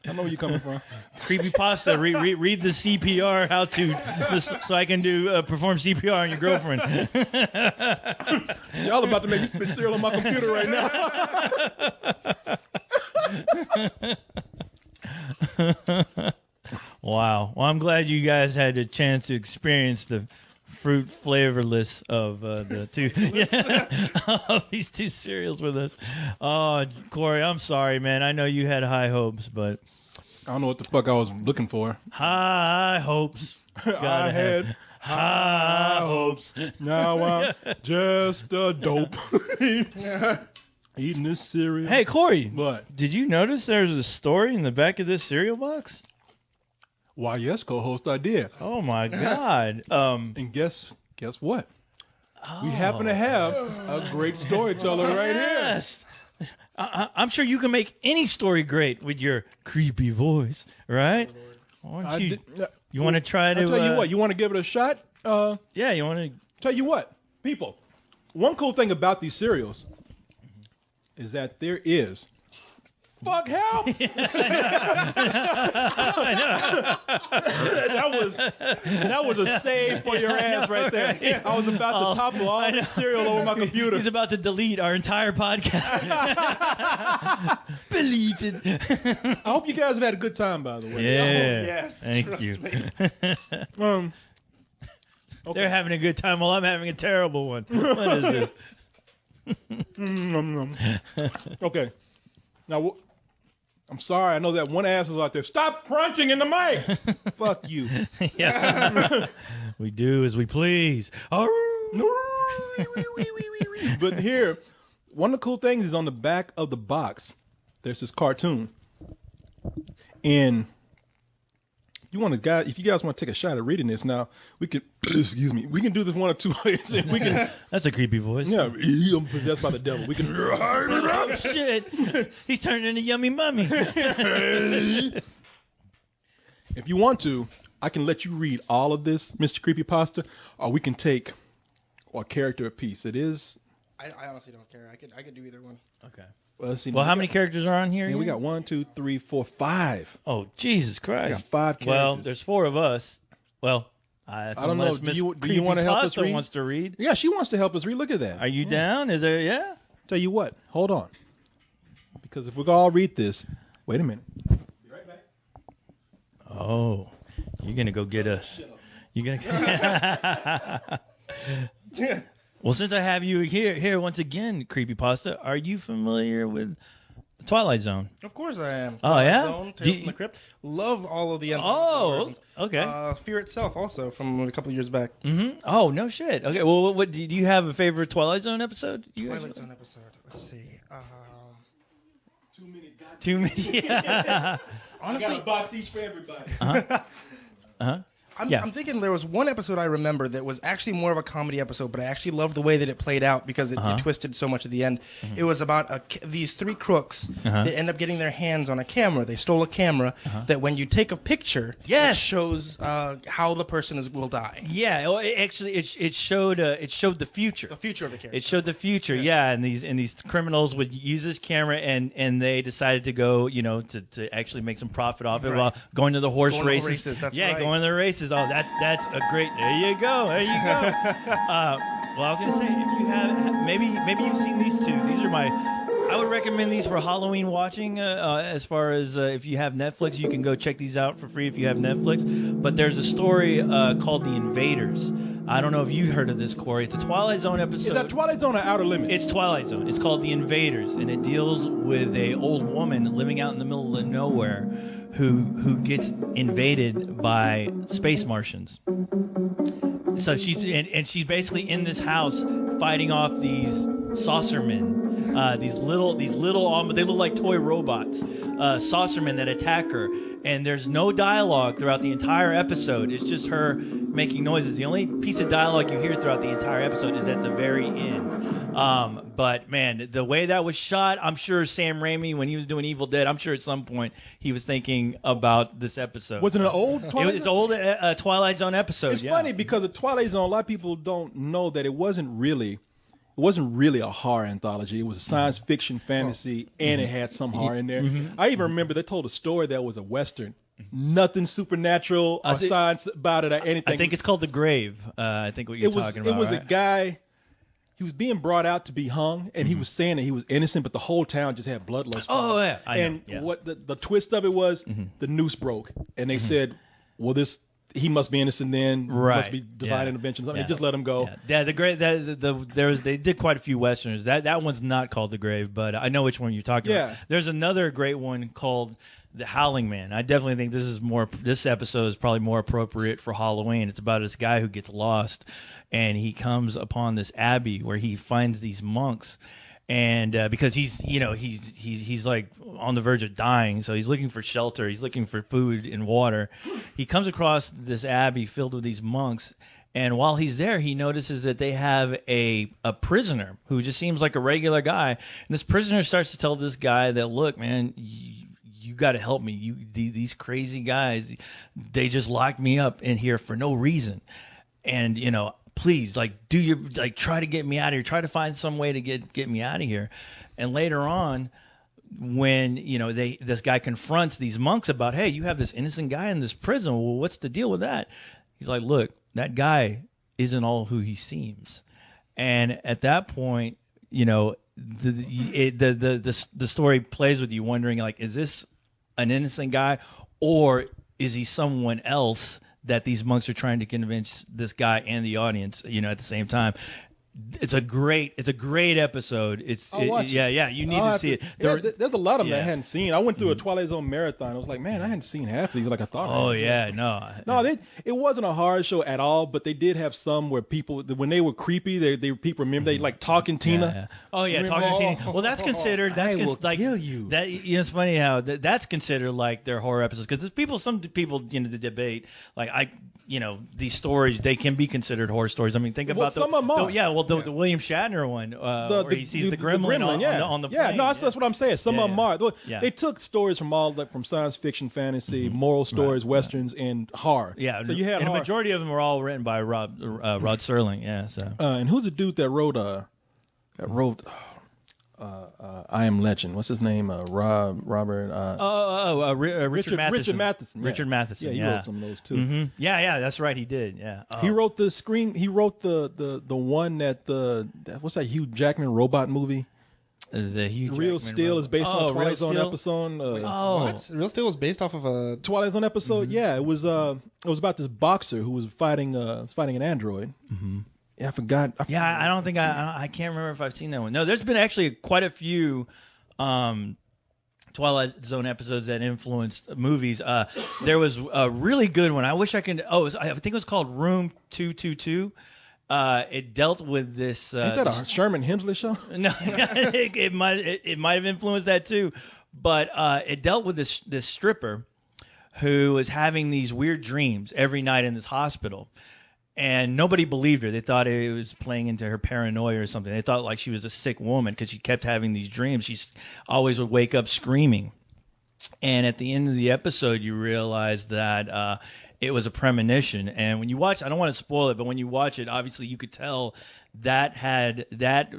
B: I know where you're coming from.
A: Creepypasta. Read the CPR how to so I can perform CPR on your girlfriend.
B: Y'all about to make me spit cereal on my computer right now.
A: Wow. Well, I'm glad you guys had a chance to experience the fruit flavorless of the two of these two cereals with us. Oh, Corey, I'm sorry, man. I know you had high hopes, but
B: I don't know what the fuck I was looking for.
A: high hopes.
B: I had high hopes. Now I'm just a dope. Eating this cereal.
A: Hey, Corey.
B: What?
A: Did you notice there's a story in the back of this cereal box?
B: Why, yes, co-host, I did.
A: Oh my God.
B: And guess what? We happen to have a great storyteller right here.
A: Yes. I'm sure you can make any story great with your creepy voice, right? Why don't you want to try to?
B: I'll tell you what. You want to give it a shot?
A: Yeah, you want to...
B: Tell you what, people, one cool thing about these cereals is that there is... Fuck help! that was a save for your ass right there. I was about to topple all this cereal over my computer.
A: He's about to delete our entire podcast. Deleted.
B: I hope you guys have had a good time, by the way.
A: Yeah.
C: Yes.
A: Thank you.
B: Okay.
A: They're having a good time while I'm having a terrible one. What is this?
B: Okay. Now, I'm sorry. I know that one ass was out there. Stop crunching in the mic. Fuck you.
A: Yeah. We do as we please.
B: But here, one of the cool things is on the back of the box, there's this cartoon. And if you guys want to take a shot at reading this now, we can we can do this one or two ways. We can
A: That's a creepy voice.
B: I'm possessed by the devil. We can
A: Oh shit. He's turning into Yummy Mummy.
B: If you want to, I can let you read all of this, Mr. Creepypasta, or we can take a character apiece. It is.
C: I honestly don't care. I could do either one.
A: Okay.
B: Well, let's see.
A: Well, how many characters are on here?
B: We got 1, 2, 3, 4, 5.
A: Oh, Jesus Christ.
B: We got 5 characters.
A: Well, there's 4 of us. Well, that's
B: I don't know. Do you want to help us read?
A: Wants to read?
B: Yeah, she wants to help us read. Look at that.
A: Are you down? Is there? Yeah.
B: Tell you what. Hold on. Because if we're going to all read this, wait a minute. Be right back.
A: Oh, you're going to go get a... You're going to... Well, since I have you here once again, Creepypasta, are you familiar with the Twilight Zone?
C: Of course I am.
A: Oh, yeah?
C: Zone, Tales from the Crypt. Love all of the
A: Oh, okay.
C: Fear Itself also from a couple of years back.
A: Mm-hmm. Oh, no shit. Okay, well, what do you have a favorite Twilight Zone episode?
C: Twilight Zone episode. Let's see.
A: Too many. Yeah.
C: Honestly,
B: I got a box each for everybody.
C: I'm thinking there was one episode I remember that was actually more of a comedy episode, but I actually loved the way that it played out because it twisted so much at the end. It was about these 3 crooks that end up getting their hands on a camera. They stole a camera that when you take a picture, it shows how the person will die.
A: Yeah, well, it showed the future.
C: The future of the character.
A: It showed the future, yeah. And these criminals would use this camera, and they decided to go, to actually make some profit off it while going to the horse races.
C: That's
A: yeah,
C: right.
A: going to the races. Oh, that's a great. There you go. Well, I was gonna say, if you have maybe you've seen these 2. These are I would recommend these for Halloween watching. As far as if you have Netflix, you can go check these out for free if you have Netflix. But there's a story called The Invaders. I don't know if you heard of this, Corey. It's a Twilight Zone episode.
B: Is that Twilight Zone or Outer Limits?
A: It's Twilight Zone. It's called The Invaders, and it deals with a old woman living out in the middle of nowhere who gets invaded by space Martians. So she's basically in this house fighting off these saucermen, these little they look like toy robots, saucermen that attack her. And there's no dialogue throughout the entire episode. It's just her making noises. The only piece of dialogue you hear throughout the entire episode is at the very end. But man, the way that was shot, I'm sure Sam Raimi, when he was doing Evil Dead, I'm sure at some point he was thinking about this episode.
B: Was it an old Twilight Zone?
A: It's an old Twilight Zone episode.
B: It's funny because the Twilight Zone, a lot of people don't know that it wasn't really a horror anthology. It was a science fiction fantasy, and it had some horror in there. I even remember they told a story that was a Western. Nothing supernatural or science about it or anything.
A: I think it's called The Grave. I think what you're talking about.
B: It was
A: right?
B: a guy. He was being brought out to be hung, and he was saying that he was innocent, but the whole town just had bloodlust.
A: Oh, yeah. I know.
B: And
A: Yeah.
B: what the twist of it was, the noose broke, and they said, well, he must be innocent then.
A: Right.
B: Must be divine intervention. Something.
A: Yeah.
B: They just let him go.
A: Yeah, the Grave. They did quite a few westerns. That one's not called The Grave, but I know which one you're talking about. There's another great one called The Howling Man. I definitely think this episode is probably more appropriate for Halloween. It's about this guy who gets lost, and he comes upon this abbey where he finds these monks. And because he's like on the verge of dying, so he's looking for shelter. He's looking for food and water. He comes across this abbey filled with these monks, and while he's there, he notices that they have a prisoner who just seems like a regular guy. And this prisoner starts to tell this guy that, look, man, you got to help me. These crazy guys, they just locked me up in here for no reason. and please, like, try to get me out of here. Try to find some way to get me out of here. And later on, when this guy confronts these monks about, hey, you have this innocent guy in this prison. Well, what's the deal with that? He's like, look, that guy isn't all who he seems. And at that point, the story plays with you, wondering, like, is this an innocent guy, or is he someone else that these monks are trying to convince this guy and the audience, at the same time? It's a great episode. You need to see it.
B: There's a lot of them that I hadn't seen. I went through a Twilight Zone marathon. I was like, man, I hadn't seen half of these like I thought.
A: Oh
B: yeah,
A: no.
B: It wasn't a horror show at all, but they did have some where people, when they were creepy, people remember they like Talking Tina.
A: Yeah. Oh yeah, Talking Tina. Well, that's considered.
B: I will kill you.
A: That it's funny how that's considered like their horror episodes, because some people the debate, like these stories, they can be considered horror stories. I mean, think about
B: some of them are.
A: The William Shatner one, where he sees the gremlin on the plane.
B: Yeah, no, that's what I'm saying. Some of them are. They took stories from science fiction, fantasy, moral stories, westerns, and horror.
A: Yeah,
B: so you had,
A: and a majority of them were all written by Rod Serling. Yeah, so
B: and who's the dude that wrote I Am Legend? What's his name? Robert.
A: Richard Matheson.
B: Richard Matheson. Yeah.
A: Richard Matheson.
B: Yeah, he wrote some of those too.
A: Mm-hmm. Yeah, that's right. He did. Yeah.
B: He wrote the screen. He wrote the one what's that Hugh Jackman robot movie?
A: The Hugh
B: Real
A: Jackman
B: Steel is based on a Twilight Zone
A: Steel?
B: episode.
C: What? Real Steel was based off of a
B: Twilight Zone episode. Yeah, it was about this boxer who was fighting an android.
A: Mm-hmm.
B: Yeah, I forgot.
A: Yeah, I don't think I can't remember if I've seen that one. No, there's been actually quite a few Twilight Zone episodes that influenced movies. There was a really good one. I wish I could. I think it was called Room 222. It dealt with this.
B: Ain't that a Sherman Hemsley show?
A: No, it might have influenced that too. But it dealt with this stripper who was having these weird dreams every night in this hospital. And nobody believed her. They thought it was playing into her paranoia or something. They thought like she was a sick woman because she kept having these dreams. She always would wake up screaming. And at the end of the episode, you realize that it was a premonition. And when you watch, I don't want to spoil it, but when you watch it, obviously you could tell that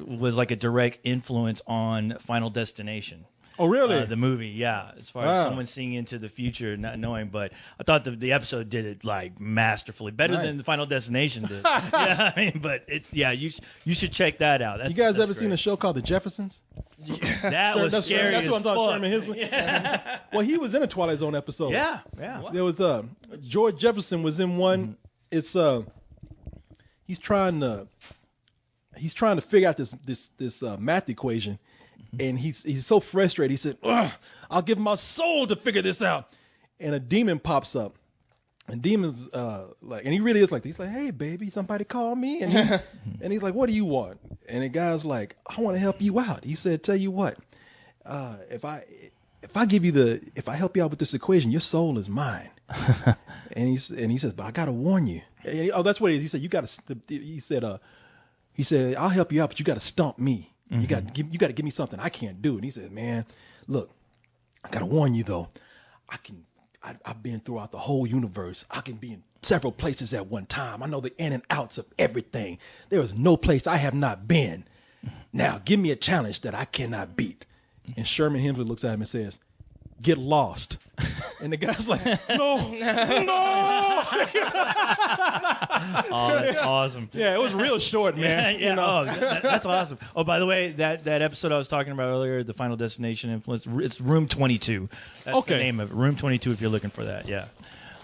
A: was like a direct influence on Final Destination.
B: Oh, really?
A: The movie, yeah. As far as someone seeing into the future, not knowing, but I thought the episode did it like masterfully, better than the Final Destination did. Yeah, I mean, but it's you should check that out.
B: You guys ever seen a show called The Jeffersons?
A: Yeah. That was scary.
B: That's what I'm talking about. Sherman Hemsley.
A: Yeah.
B: Well, he was in a Twilight Zone episode.
A: Yeah.
B: There was George Jefferson was in one. It's he's trying to figure out this math equation. And he's so frustrated. He said, I'll give my soul to figure this out. And a demon pops up. And demon's and he really is like, he's like, hey, baby, somebody call me. And he's like, what do you want? And the guy's like, I want to help you out. He said, tell you what, if I help you out with this equation, your soul is mine. and he says, but I got to warn you. That's what he said. He said, I'll help you out, but you got to stump me. You got to give me something I can't do. And he said, man, look, I got to warn you though. I've been throughout the whole universe. I can be in several places at one time. I know the in and outs of everything. There is no place I have not been. Now give me a challenge that I cannot beat. And Sherman Hemsley looks at him and says, get lost. And the guy's like, no.
A: Oh, that's awesome.
B: Yeah, it was real short, man.
A: Yeah. Oh, that's awesome. Oh, by the way, that episode I was talking about earlier, the Final Destination influence, it's Room 22. That's the name of it. Room 22 if you're looking for that. Yeah.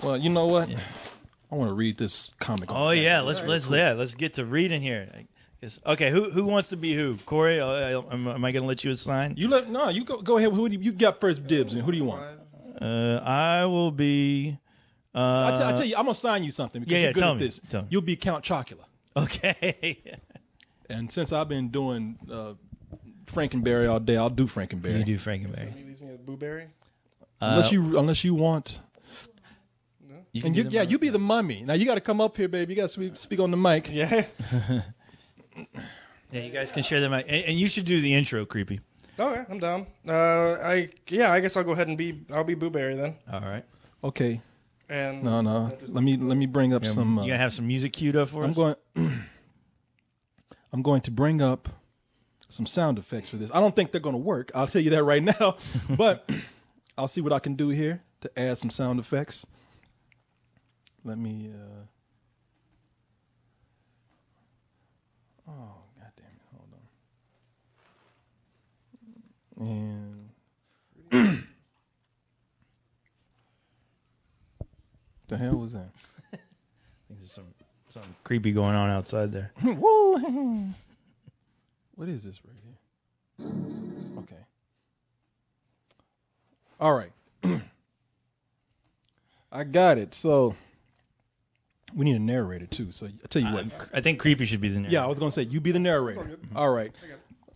B: Well, you know what? Yeah. I want to read this comic.
A: Oh yeah, let's get to reading here. Okay, who wants to be who? Corey, am I going to let you assign?
B: You go ahead. Who do you got first dibs? And who do you want?
A: I will be.
B: I'll tell you. I'm gonna sign you something. Because you're good at this.
A: Tell me.
B: You'll be Count Chocula.
A: Okay.
B: And since I've been doing Frankenberry all day, I'll do Frankenberry.
A: You do Frankenberry.
C: He leaves me with Booberry.
B: Unless you want.
A: No.
B: You be the mummy. Now you got to come up here, baby. You got to speak on the mic.
C: Yeah.
A: Yeah, you guys can share the mic, and you should do the intro, Creepy.
C: Okay, I'm down. I guess I'll go ahead and I'll be Booberry then.
A: All right.
B: Okay.
C: And
B: No. Let me bring up some.
A: You gonna have some music queued up for us?
B: I'm going to bring up some sound effects for this. I don't think they're going to work. I'll tell you that right now. But I'll see what I can do here to add some sound effects. Let me. Oh, God damn it! Hold on. And the hell was that?
A: I think there's something creepy going on outside there.
B: Whoa. What is this right here? Okay. All right. I got it. So we need a narrator too. So I tell you what.
A: I think creepy should be the narrator.
B: Yeah, I was gonna say you be the narrator. All right.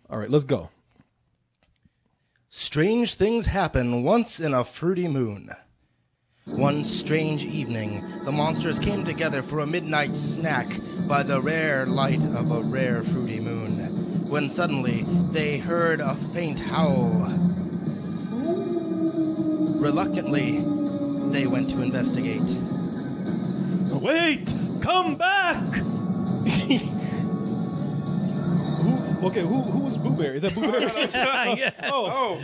B: All right. Let's go.
C: Strange things happen once in a fruity moon. One strange evening, the monsters came together for a midnight snack by the rare light of a rare fruity moon, when suddenly they heard a faint howl. Reluctantly, they went to investigate.
A: Wait! Come back!
B: Who was Blueberry? Is that Blueberry?
A: Yeah.
B: Oh.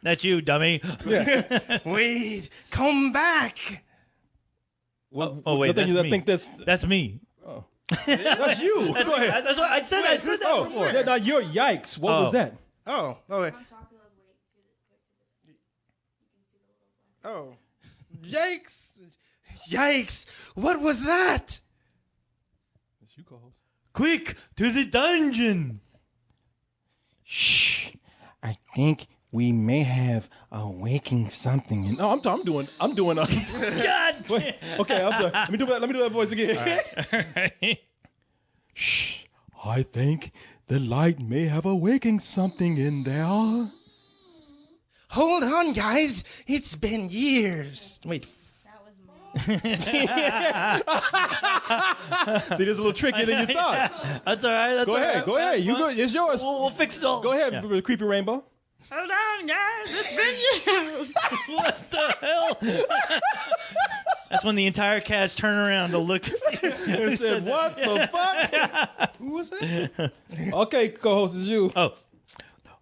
A: That's you, dummy.
B: Yeah.
C: Wait, come back!
A: Oh, wait,
B: I think
A: that's me.
B: that's you. Go ahead.
A: That's what I said. I said that before.
B: Yeah, now you're yikes. What was that?
C: Oh, wait. Oh. Yikes! Yikes! What was that?
B: It's you, co-host.
A: Quick to the dungeon.
B: Shh. I think we may have awakened something. No, I'm doing.
A: God.
B: Wait, okay, I'm sorry. Let me do that voice again.
A: All right.
B: Shh. I think the light may have awakened something in there.
C: Hold on, guys. It's been years. Wait.
F: That was mine.
B: See, this is a little trickier than you thought.
A: That's all right.
B: Go ahead. You go. It's yours.
A: We'll fix it all.
B: Go ahead,
A: Yeah.
B: Creepy Rainbow.
F: Hold on, guys. It's been years.
A: What the hell? That's when the entire cast turn around to look.
B: And said, "What the fuck? Who was that?" Okay, co-host is you.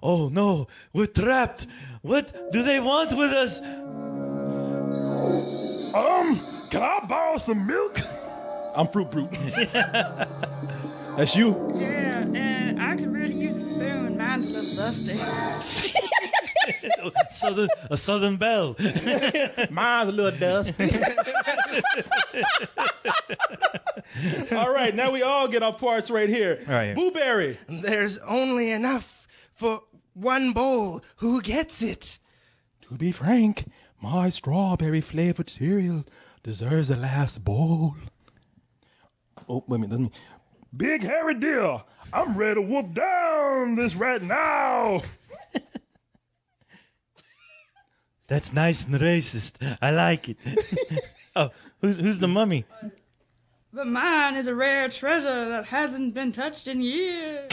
A: Oh no, we're trapped. What do they want with us?
B: Can I borrow some milk? I'm Fruit Brute. That's you.
F: Yeah, and I could really use a spoon. Mine's a little dusty.
A: A southern belle.
B: Mine's a little dust. All right, now we all get our parts right here.
A: All right.
B: Blueberry.
C: There's only enough for one bowl. Who gets it?
B: To be frank, my strawberry-flavored cereal deserves the last bowl. Oh, wait a minute. Let me. Big hairy deer, I'm ready to whoop down this right now.
A: That's nice and racist. I like it. Oh, who's the mummy?
F: But mine is a rare treasure that hasn't been touched in years.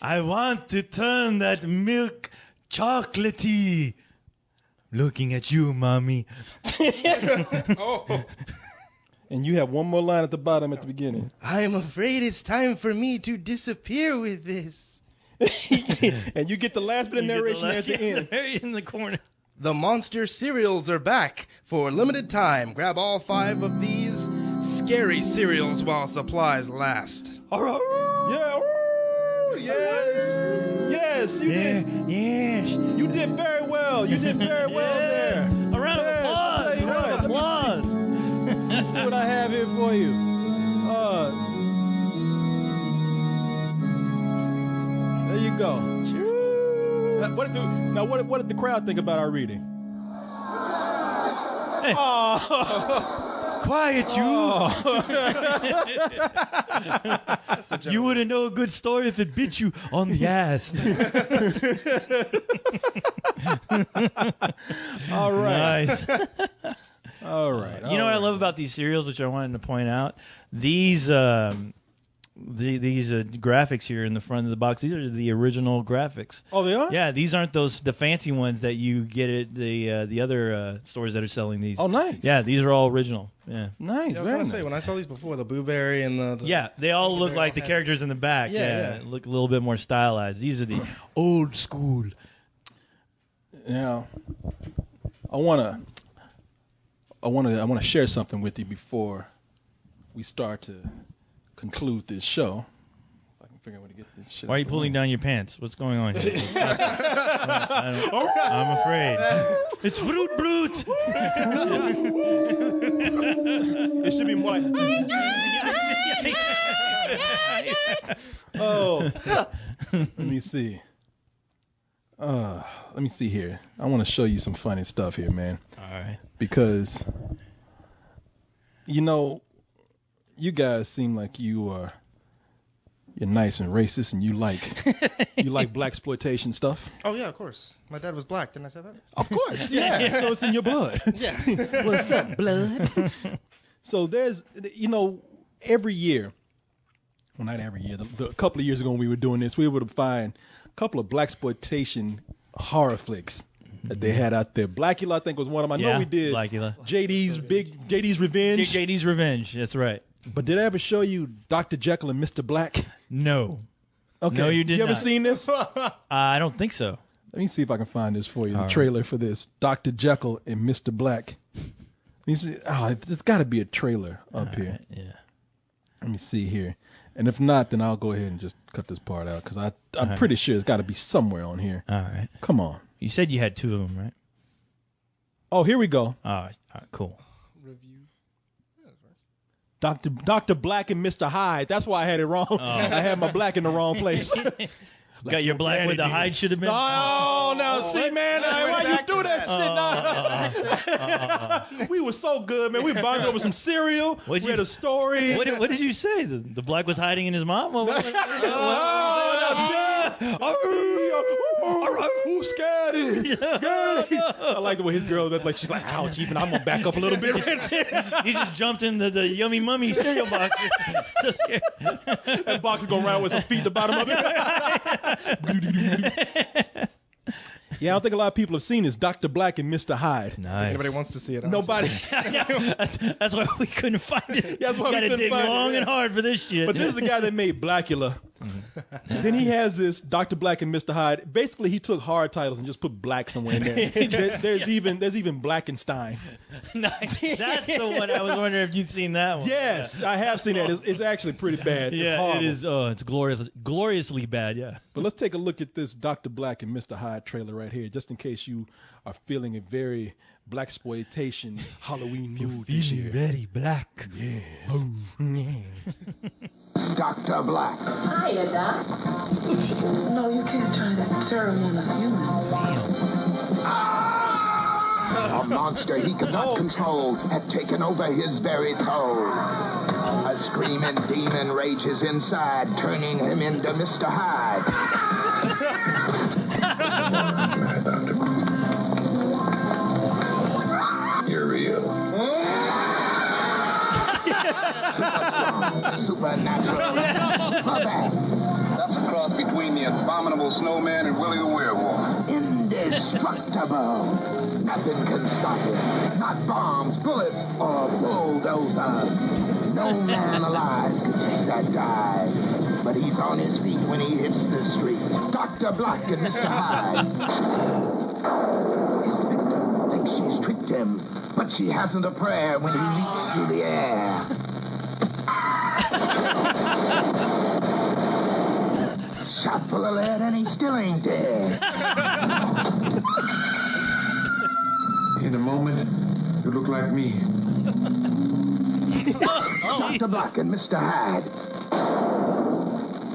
A: I want to turn that milk chocolatey. Looking at you, mommy.
B: And you have one more line at the bottom at the beginning.
C: I'm afraid it's time for me to disappear with this.
B: And you get the last bit of narration at the end.
A: Very in the corner.
C: The monster cereals are back for a limited time. Grab all 5 of these scary cereals while supplies last.
B: Yeah. Yes, you did.
A: Yes.
B: You did very well. You did very well there.
A: A round of applause.
B: I'll tell you
A: A round
B: what,
A: of applause.
B: Let's see what I have here for you. There you go. What did the crowd think about our reading?
A: Hey. Quiet, you. You wouldn't know a good story if it bit you on the ass.
B: All right.
A: Nice.
B: All right.
A: You know what I love about these cereals, which I wanted to point out? These these graphics here in the front of the box. These are the original graphics.
B: Oh, they are?
A: Yeah, these aren't the fancy ones that you get at the other stores that are selling these.
B: Oh, nice.
A: Yeah, these are all original. Yeah.
B: Nice.
C: Yeah, I was trying to say, when I saw these before, the Blueberry and the
A: Yeah, they all look like the characters in the back.
C: Yeah.
A: Look a little bit more stylized. These are the old school.
B: Now, I wanna share something with you before we start to conclude this show. If I can figure out where to get this shit.
A: Why are you pulling down your pants? What's going on here? I'm afraid. It's Fruit Brute.
B: It should be more like. Oh, let me see. Let me see here. I want to show you some funny stuff here, man.
A: All right.
B: Because, you guys seem like you're nice and racist, and you like blaxploitation stuff.
C: Oh yeah, of course. My dad was black. Didn't I say that?
B: Of course, yeah. So it's in your blood.
C: Yeah.
B: What's up, blood? So there's, every year, well, not every year, a couple of years ago when we were doing this, we were able to find a couple of blaxploitation horror flicks that they had out there. Blackula, I think, was one of them. I know we did
A: Blackula.
B: JD's Revenge.
A: JD's Revenge. That's right.
B: But did I ever show you Dr. Jekyll and Mr. Black?
A: No.
B: Okay.
A: No, you did
B: You ever
A: not.
B: seen this?
A: I don't think so.
B: Let me see if I can find this for you. The trailer for this. Dr. Jekyll and Mr. Black. Let me see. Oh, there's got to be a trailer up here.
A: Right, yeah.
B: Let me see here. And if not, then I'll go ahead and just cut this part out because I'm pretty sure it's got to be somewhere on here.
A: All right.
B: Come on.
A: You said you had two of them, right?
B: Oh, here we go.
A: All right, cool.
B: Dr. Black and Mr. Hyde. That's why I had it wrong. I had my black in the wrong place.
A: Got your black where the hide should have been?
B: Oh, no. See, man, why you do that shit? No. We were so good, man. We bonded over some cereal. We had a story.
A: What did you say? The black was hiding in his mom?
B: Who's scared? I like the way his girl was like, she's like, ouch, even I'm gonna back up a little bit right there.
A: He just jumped in the Yummy Mummy cereal box. So scared.
B: That box is going around with some feet at the bottom of it. Yeah, I don't think a lot of people have seen this. Dr. Black and Mr. Hyde.
A: Nice.
C: Nobody wants to see it.
B: Nobody.
A: That's why we couldn't find it.
B: That's why
A: we
B: we
A: gotta
B: couldn't
A: dig
B: find it,
A: long
B: yeah.
A: and hard for this shit.
B: But this is the guy that made Blackula. Then he has this Dr. Black and Mr. Hyde. Basically, he took hard titles and just put black somewhere in there. There's even Blackenstein.
A: Nice. That's the one. I was wondering if you'd seen that one.
B: Yes, I have seen that. It's actually pretty bad.
A: Yeah,
B: it's
A: it is. Oh, it's gloriously bad. Yeah.
B: But let's take a look at this Dr. Black and Mr. Hyde trailer right here, just in case you are feeling a very blaxploitation Halloween mood this year.
A: very black.
B: Yes.
A: Oh.
D: Dr. Black.
G: Hiya, Doc. No, you can't try that serum on a human.
D: A monster he could not control had taken over his very soul. A screaming demon rages inside, turning him into Mr. Hyde. You're real. Supernatural. Super bad.
H: That's a cross between the abominable snowman and Willie the werewolf.
D: Indestructible. Nothing can stop him. Not bombs, bullets, or bulldozers. No man alive could take that guy. But he's on his feet when he hits the street. Dr. Black and Mr. Hyde. His victim thinks she's tricked him, but she hasn't a prayer when he leaps through the air. Shot full of lead and he still ain't dead.
H: In a moment, you look like me.
D: Dr. Black and Mr. Hyde.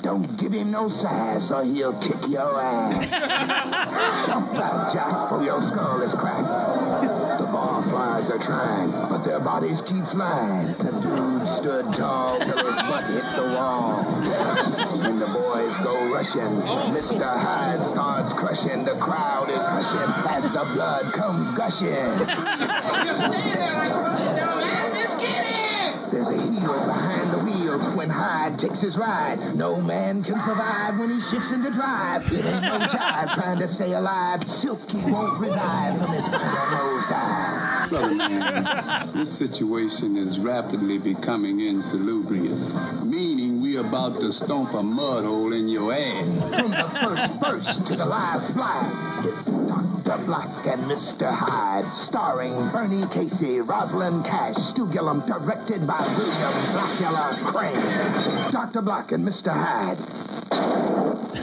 D: Don't give him no sass or he'll kick your ass. Jump out, Jack, for your skull is cracked. The barflies are trying, but their bodies keep flying. The dude stood tall till his butt hit the wall. When the boys go rushing, Mr. Hyde starts crushing. The crowd is hushing as the blood comes gushing. There's a heel behind the wheel.
I: jerk when Hyde takes his ride. No man can survive when he shifts into drive. It ain't no jive trying to stay alive. Silky won't revive from his final nosedive.
H: Brother man, this situation is rapidly becoming insalubrious, meaning we about to stomp a mud hole in your ass.
I: From the first verse to the last blast, it's Dr. Black and Mr. Hyde, starring Bernie Casey, Rosalind Cash, Stu Gillum, directed by William Blackula Crane. Dr. Black and Mr. Hyde.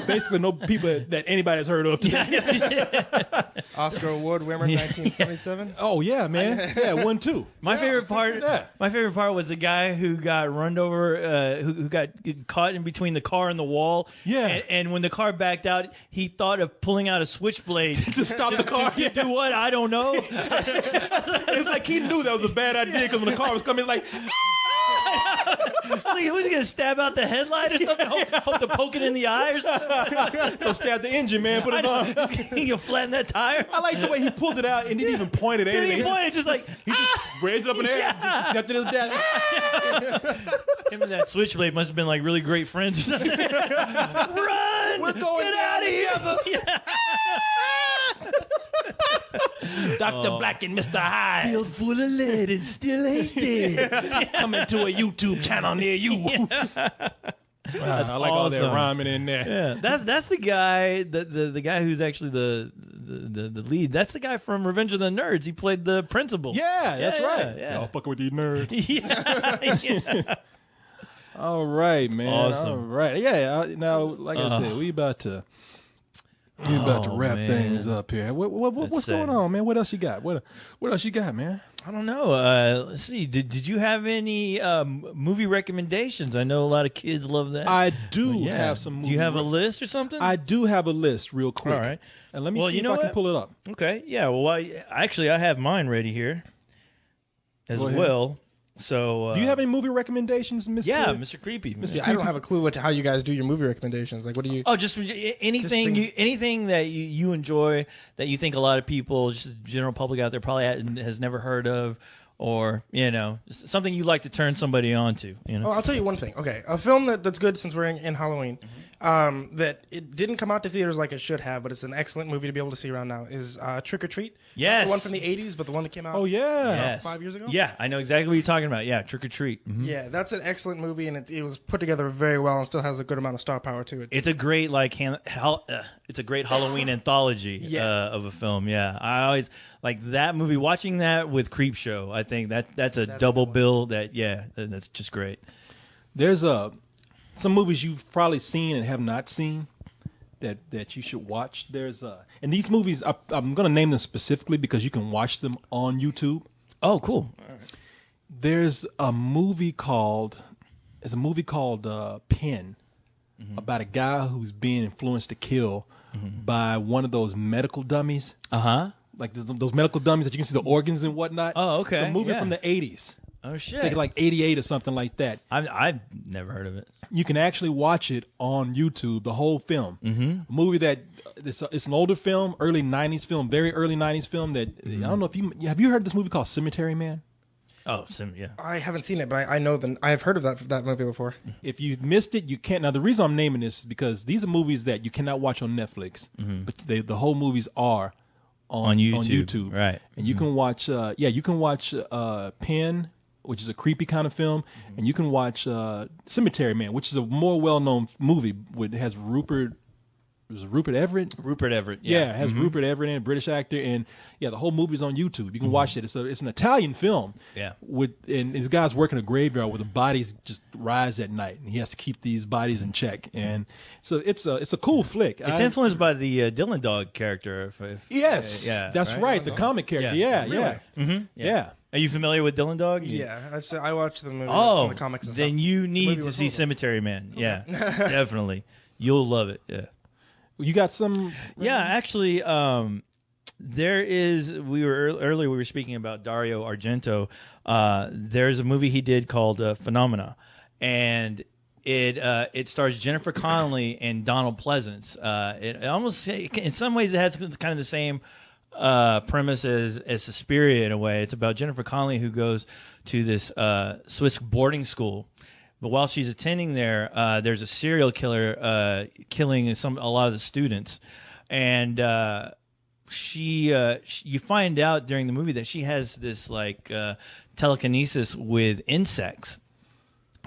B: Basically, no people that anybody has heard of today.
C: Oscar Award winner, 1977.
B: Oh yeah, man. Yeah, 1-2.
A: My favorite part.
B: Yeah.
A: My favorite part was the guy who got run over, who got caught in between the car and the wall.
B: Yeah.
A: And when the car backed out, he thought of pulling out a switchblade
B: to stop the car.
A: To do what? I don't know.
B: It's like he knew that was a bad idea because when the car was coming, like.
A: Like, who's he gonna stab out the headlight or something? Hope to poke it in the eye or something.
B: Go stab the engine, man. Put his arm.
A: He can flatten that tire.
B: I like the way he pulled it out and didn't even point at anything.
A: He pointed just like
B: he just raised it up in the air, and just stepped in his death.
A: Him and that switchblade must have been like really great friends or something. Run!
B: We're going
A: Get
B: down
A: out of here!
B: together. Dr. Black and Mr. Hyde.
A: Field full of lead and still ain't dead.
B: Coming to a YouTube channel near you. I like all that rhyming in there.
A: Yeah, that's the guy the guy who's actually the lead. That's the guy from Revenge of the Nerds. He played the principal.
B: Yeah, that's right.
A: Yeah.
B: Y'all fucking with these nerds.
A: Yeah.
B: All right, man.
A: Awesome.
B: All right. Yeah. Now, like I said, we about to wrap things up here. What's going on, man? What else you got? What else you got, man?
A: I don't know. Let's see. Did you have any movie recommendations? I know a lot of kids love that.
B: I do have some.
A: Do you have a list or something?
B: I do have a list, real quick.
A: All right.
B: And let me see if I can pull it up.
A: Okay. Yeah. Well, I have mine ready here as well. So,
B: do you have any movie recommendations, Mr.
A: Yeah, Mr. Creepy.
C: Yeah, I don't have a clue how you guys do your movie recommendations. Like, what do you?
A: Oh, just anything, anything that you enjoy that you think a lot of people, just the general public out there, probably has never heard of, or just something you like to turn somebody on to.
C: Oh, I'll tell you one thing. Okay, a film that's good since we're in Halloween. That it didn't come out to theaters like it should have, but it's an excellent movie to be able to see around now, is Trick or Treat.
A: Yes.
C: Not the one from the 80s, but the one that came out 5 years ago.
A: Yeah, I know exactly what you're talking about. Yeah, Trick or Treat. Mm-hmm.
C: Yeah, that's an excellent movie, and it was put together very well and still has a good amount of star power to it.
A: It's a great it's a great Halloween anthology of a film. Yeah, I always like that movie. Watching that with Creepshow, I think that's a double bill. That's just great.
B: There's some movies you've probably seen and have not seen that you should watch. There's and these movies I'm going to name them specifically because you can watch them on YouTube.
A: Oh, cool. All right.
B: There's a movie called Pen, about a guy who's being influenced to kill by one of those medical dummies. Like those medical dummies that you can see the organs and whatnot.
A: Oh, okay.
B: It's a movie from the 80s.
A: Oh shit!
B: I think like 88 or something like that.
A: I've never heard of it.
B: You can actually watch it on YouTube, the whole film. A movie that it's an older film, early 90s film, very early 90s film. That I don't know if have you heard this movie called Cemetery Man?
A: Oh, yeah.
C: I haven't seen it, but I know I've heard of that movie before.
B: If you missed it, you can't. Now the reason I'm naming this is because these are movies that you cannot watch on Netflix, but the whole movies are on YouTube,
A: right?
B: And you can watch. You can watch Pen, which is a creepy kind of film, and you can watch Cemetery Man, which is a more well-known movie. It has Rupert Everett.
A: Rupert Everett,
B: yeah, it has Rupert Everett in, a British actor, and the whole movie's on YouTube. You can watch it. It's an Italian film.
A: Yeah,
B: and this guy's working a graveyard where the bodies just rise at night, and he has to keep these bodies in check. And so it's a cool flick.
A: It's influenced by the Dylan Dog character.
B: Yes, that's right. The comic character. Yeah.
A: Really?
B: Yeah.
A: Are you familiar with Dylan Dog?
C: Yeah, I watched the movie
A: from
C: the comics and
A: then
C: stuff.
A: you need to see Cemetery Man. Yeah, definitely. You'll love it. Yeah.
B: You got some?
A: Yeah, actually, there is. Earlier we were speaking about Dario Argento. There's a movie he did called Phenomena, and it stars Jennifer Connelly and Donald Pleasance. It almost, in some ways, it has kind of the same premise as Suspiria in a way. It's about Jennifer Connelly who goes to this Swiss boarding school But while she's attending there, there's a serial killer killing a lot of the students, and you find out during the movie that she has this like telekinesis with insects.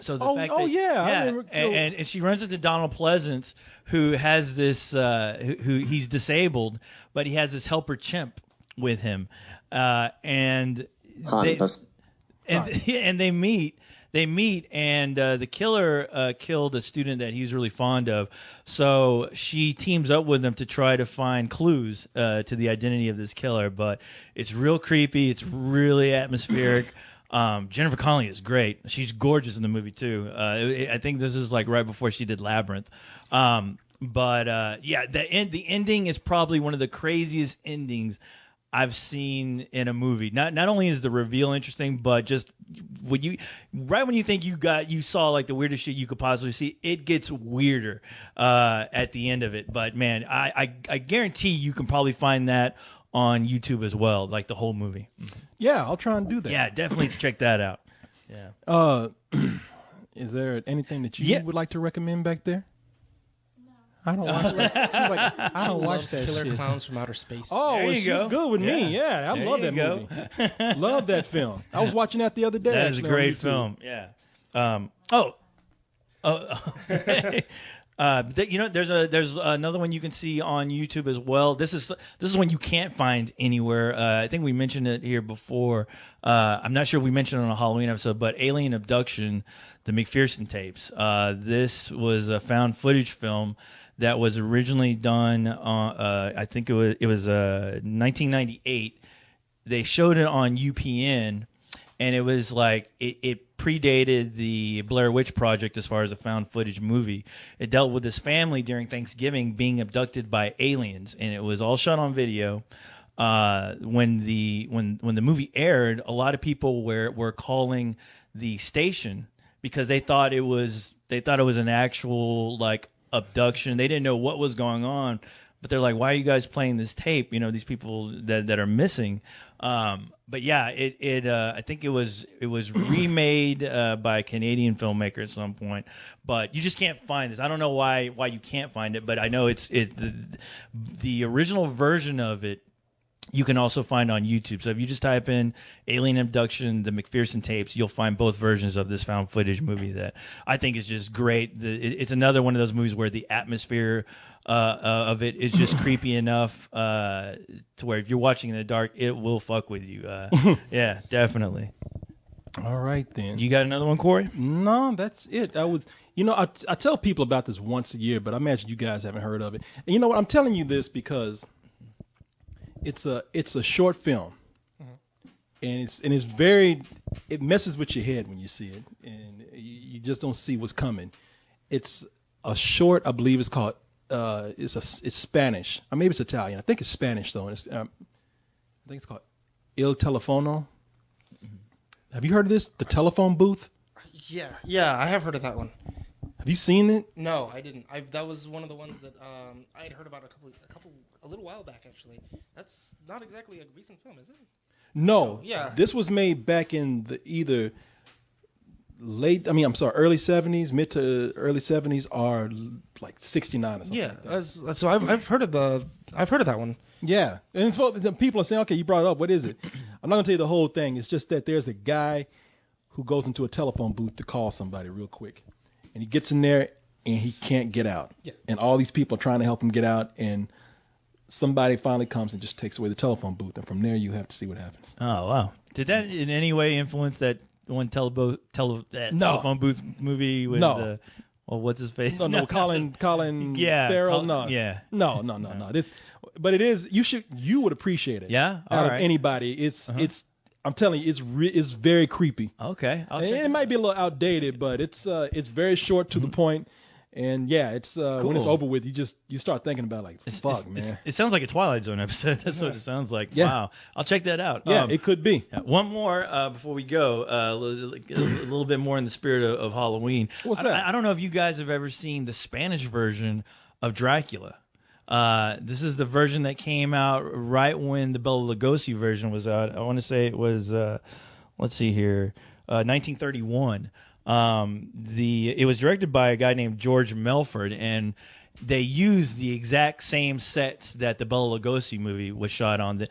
A: So the fact that, and she runs into Donald Pleasance, who has this who he's disabled, but he has this helper chimp with him, and they meet. And the killer killed a student that he was really fond of. So she teams up with them to try to find clues to the identity of this killer. But it's real creepy. It's really atmospheric. Jennifer Connelly is great. She's gorgeous in the movie, too. I think this is like right before she did Labyrinth. But the ending is probably one of the craziest endings I've seen in a movie. Not only is the reveal interesting, but just when you think you saw like the weirdest shit you could possibly see, it gets weirder at the end of it. But man, I guarantee you can probably find that on YouTube as well, like the whole movie.
B: Yeah, I'll try and do that.
A: Yeah, definitely check that out. Yeah.
B: Is there anything that you would like to recommend back there? I don't watch that. I don't watch that
C: Killer
B: shit.
C: Clowns from Outer Space.
B: Oh, well, she's good with me. Yeah, I love that movie. Love that film. I was watching that the other day.
A: That is a great film. Yeah. There's another one you can see on YouTube as well. This is one you can't find anywhere. I think we mentioned it here before. I'm not sure if we mentioned it on a Halloween episode, but Alien Abduction, the McPherson tapes. This was a found footage film that was originally done on, I think it was 1998. They showed it on UPN, and it was like it predated the Blair Witch Project as far as a found footage movie. It dealt with this family during Thanksgiving being abducted by aliens, and it was all shot on video. When the movie aired, a lot of people were calling the station because they thought it was an actual like abduction. They didn't know what was going on, but they're like, "Why are you guys playing this tape? You know, these people that are missing." But yeah, I think it was remade by a Canadian filmmaker at some point, but you just can't find this. I don't know why you can't find it, but I know the original version of it. You can also find on YouTube. So if you just type in Alien Abduction, the McPherson tapes, you'll find both versions of this found footage movie that I think is just great. It's another one of those movies where the atmosphere of it is just creepy enough to where if you're watching in the dark, it will fuck with you. Yeah, definitely.
B: All right, then.
A: You got another one, Corey?
B: No, that's it. I tell people about this once a year, but I imagine you guys haven't heard of it. And you know what? I'm telling you this because it's a short film, and it messes with your head when you see it, and you just don't see what's coming. It's a short, I believe it's called. It's Spanish, or maybe it's Italian. I think it's Spanish though. And I think it's called Il Telefono. Have you heard of this? The telephone booth.
C: Yeah, I have heard of that one.
B: Have you seen it?
C: No, I didn't. That was one of the ones that I had heard about a little while back, actually. That's not exactly a recent film, is it?
B: No.
C: Yeah.
B: This was made back in the early 70s, mid to early 70s, or like 69 or something.
C: Yeah.
B: Like that.
C: So I've heard of that one.
B: Yeah. And the people are saying, okay, you brought it up. What is it? I'm not going to tell you the whole thing. It's just that there's a guy who goes into a telephone booth to call somebody real quick. And he gets in there and he can't get out. Yeah. And all these people are trying to help him get out, and somebody finally comes and just takes away the telephone booth. And from there, you have to see what happens.
A: Oh, wow. Did that in any way influence that one telephone booth movie with what's his face?
B: No, Colin Farrell. No. But it is, you would appreciate it.
A: Yeah.
B: Out of anybody. It's I'm telling you, it's very creepy.
A: Okay.
B: It might be a little outdated, but it's very short to the point. And yeah, it's
A: cool.
B: When it's over with, you start thinking about man.
A: It sounds like a Twilight Zone episode. That's what it sounds like.
B: Yeah.
A: Wow. I'll check that out.
B: Yeah, it could be.
A: One more before we go, a little bit more in the spirit of Halloween.
B: What's that?
A: I don't know if you guys have ever seen the Spanish version of Dracula. This is the version that came out right when the Bela Lugosi version was out. I want to say it was, let's see here, 1931. It was directed by a guy named George Melford, and they used the exact same sets that the Bela Lugosi movie was shot on.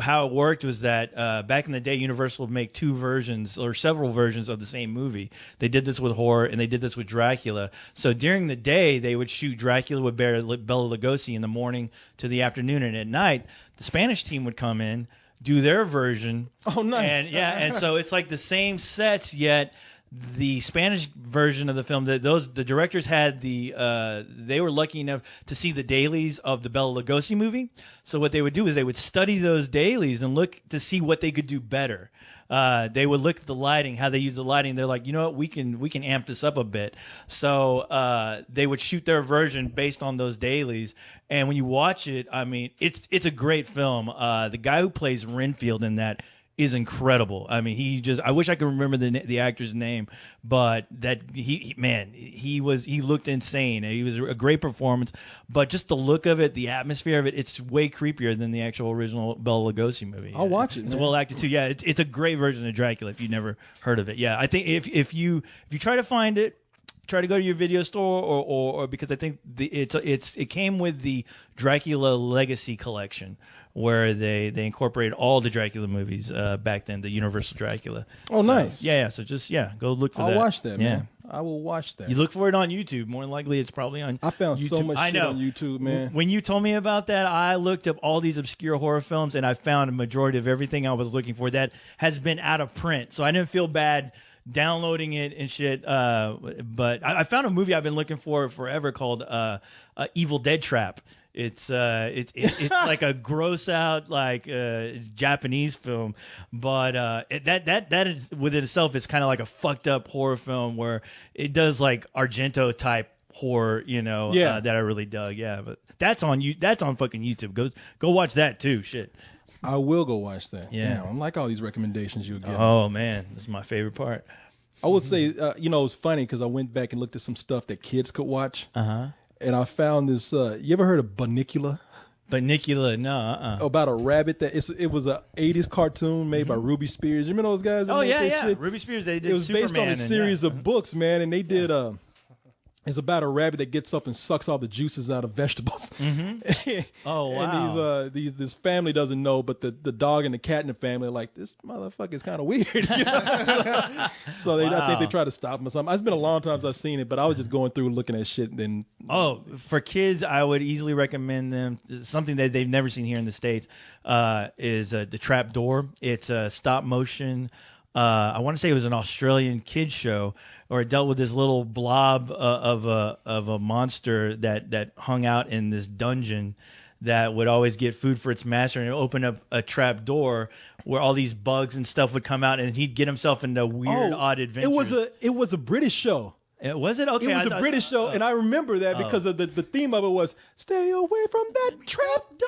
A: How it worked was that back in the day, Universal would make two versions or several versions of the same movie. They did this with horror, and they did this with Dracula. So during the day, they would shoot Dracula with Bela Lugosi in the morning to the afternoon, and at night, the Spanish team would come in, do their version.
B: Oh, nice.
A: And so it's like the same sets, yet the Spanish version of the film, the directors had they were lucky enough to see the dailies of the Bela Lugosi movie. So what they would do is they would study those dailies and look to see what they could do better. They would look at the lighting, how they use the lighting. They're like, you know what, we can amp this up a bit. So they would shoot their version based on those dailies. And when you watch it, I mean, it's a great film. The guy who plays Renfield in that is incredible. I mean, I wish I could remember the actor's name, but that he looked insane. He was a great performance, but just the look of it, the atmosphere of it, it's way creepier than the actual original Bela Lugosi movie.
B: I'll watch it.
A: It's well acted too. Yeah, it's a great version of Dracula if you've never heard of it. Yeah, I think if you try to find it, try to go to your video store or because I think it came with the Dracula Legacy collection, where they incorporated all the Dracula movies back then, the Universal Dracula.
B: Oh,
A: so,
B: nice.
A: Yeah. So just go look for that.
B: I'll watch that,
A: yeah.
B: man. I will watch that.
A: You look for it on YouTube. More than likely, it's probably on.
B: I found
A: YouTube.
B: so much shit on YouTube, man.
A: When you told me about that, I looked up all these obscure horror films, and I found a majority of everything I was looking for that has been out of print. So I didn't feel bad downloading it and shit. But I found a movie I've been looking for forever called Evil Dead Trap. It's like a gross out Japanese film, but that is within itself is kind of like a fucked up horror film where it does like Argento type horror, that I really dug. Yeah, but that's on fucking YouTube. Go watch that too. Shit.
B: I will go watch that.
A: Yeah.
B: Damn, I like all these recommendations you give.
A: Oh man, this is my favorite part.
B: I would say, it's funny because I went back and looked at some stuff that kids could watch. And I found this. You ever heard of Bunnicula?
A: Bunnicula, no.
B: About a rabbit it was a 80s cartoon made by Ruby Spears. You remember those guys?
A: Oh yeah. Shit? Ruby Spears. They did.
B: It was
A: Superman
B: based on a series of books, man, and they did. It's about a rabbit that gets up and sucks all the juices out of vegetables.
A: Oh wow!
B: And this family doesn't know, but the dog and the cat in the family are like, this motherfucker is kind of weird. So I think they try to stop him or something. It's been a long time since I've seen it, but I was just going through looking at shit. And then
A: for kids, I would easily recommend them something that they've never seen here in the States. Is the Trap Door. It's a stop motion. I want to say it was an Australian kids show, or it dealt with this little blob of a monster that hung out in this dungeon that would always get food for its master, and it would open up a trap door where all these bugs and stuff would come out, and he'd get himself into weird, odd adventures.
B: It was a British show.
A: Was it? Okay.
B: It was a British show, and I remember that because of the theme of it was "Stay away from that trap door."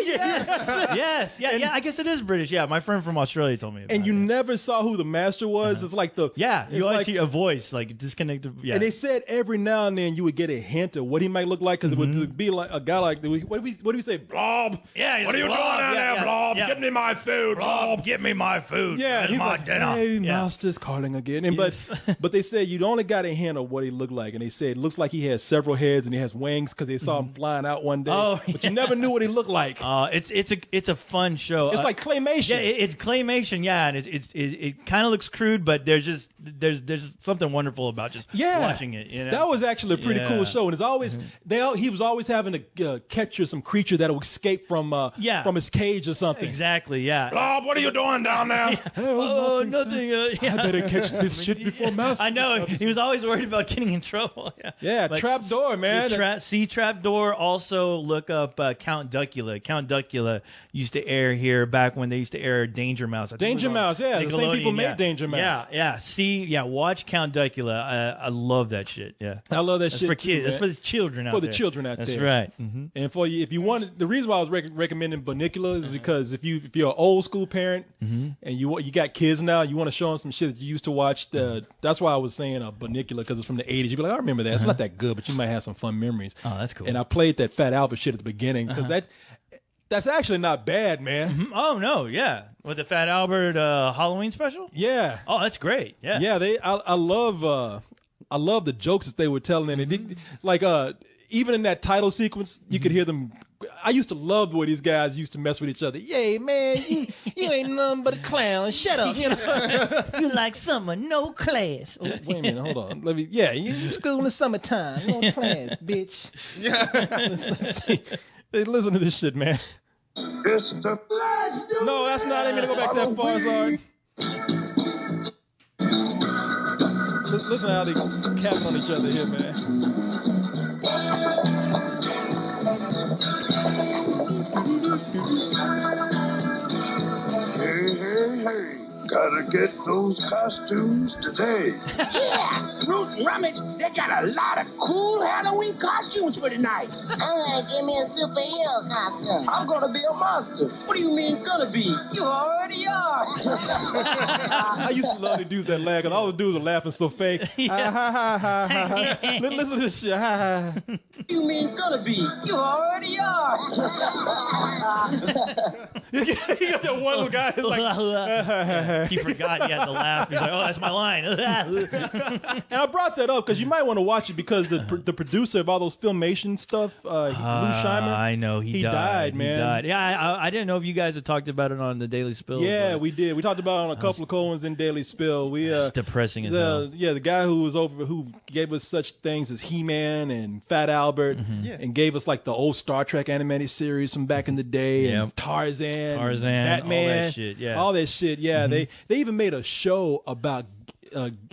A: Yes. Yeah. I guess it is British. Yeah, my friend from Australia told me about
B: and you
A: it.
B: never saw who the master was. It's like
A: you always hear a voice like disconnected. Yeah.
B: And they said every now and then you would get a hint of what he might look like because it would be like a guy like what do we say, Blob?
A: Yeah.
B: What are you doing down there, Blob?
A: Yeah.
B: Get me my food, Blob.
A: Get me my food.
B: Yeah,
A: he's
B: my
A: like, dinner.
B: Hey, master's calling again. And but they said you'd only got a hint of what he looked like. And they said it looks like he has several heads and he has wings because they saw him flying out one day. But you never knew what he looked like.
A: It's a fun show.
B: It's like claymation.
A: Yeah, it's claymation. Yeah, and it kind of looks crude, but there's just something wonderful about just watching it.
B: That was actually a pretty cool show, and it's always he was always having to capture some creature that will escape from his cage or something.
A: Exactly. Yeah.
B: Blob, what are you doing down there?
A: Nothing.
B: I better catch this shit before master.
A: I know. He was always worried about getting in trouble.
B: Yeah, trap door, man.
A: Trap door. Also look up Count Duckula. Count Duckula used to air here back when they used to air Danger Mouse.
B: Danger Mouse, the same people made Danger Mouse.
A: Watch Count Duckula. I love that shit. Yeah,
B: I love that shit
A: for
B: too,
A: kids.
B: man.
A: That's for the children out there.
B: For the children out there.
A: That's right.
B: And for you, if you want, the reason why I was recommending Bunnicula is because if you're an old school parent and you got kids now, you want to show them some shit that you used to watch. That's why I was saying Bunnicula, because it's from the 80s. You'd be like, I remember that. It's not that good, but you might have some fun memories.
A: Oh, that's cool.
B: And I played that Fat Albert shit at the beginning because That's actually not bad, man.
A: Mm-hmm. Oh no, yeah, with the Fat Albert Halloween special.
B: Yeah.
A: Oh, that's great. Yeah.
B: Yeah. I love the jokes that they were telling, and it, like even in that title sequence, you could hear them. I used to love the way these guys used to mess with each other. Yay, man, you ain't nothing but a clown. Shut up. You know?
A: You like summer, no class.
B: Oh, wait a minute, hold on. Let me. Yeah, you school in the summertime, no class, bitch. Yeah. Let's see. Hey, listen to this shit, man. No, that's not. I didn't mean to go back that far, sorry. Listen how they capping on each other here, man.
H: Hey. Gotta get those costumes today.
I: Yeah, Root and Rummage, they got a lot of cool Halloween costumes for tonight.
J: I'm gonna give me a superhero costume.
I: I'm gonna be a monster. What do you mean gonna be? You already are.
B: I used to love the dudes that laugh, because all the dudes were laughing so fake. Listen to this shit.
I: You mean gonna be? You already are.
B: You got that one little guy that's like,
A: he forgot he had to laugh. He's like, oh, that's my line.
B: And I brought that up because you might want to watch it, because the producer of all those Filmation stuff, Lou Scheimer.
A: I know he
B: died, man.
A: He died. Yeah, I didn't know if you guys had talked about it on the Daily Spill.
B: Yeah, we did. We talked about it on a couple of Coens in Daily Spill.
A: It's depressing as hell.
B: Yeah, the guy who gave us such things as He-Man and Fat Albert, and gave us like the old Star Trek animated series from back in the day, and Tarzan, Batman,
A: all that shit. Yeah,
B: all that shit. Yeah, they even made a show about.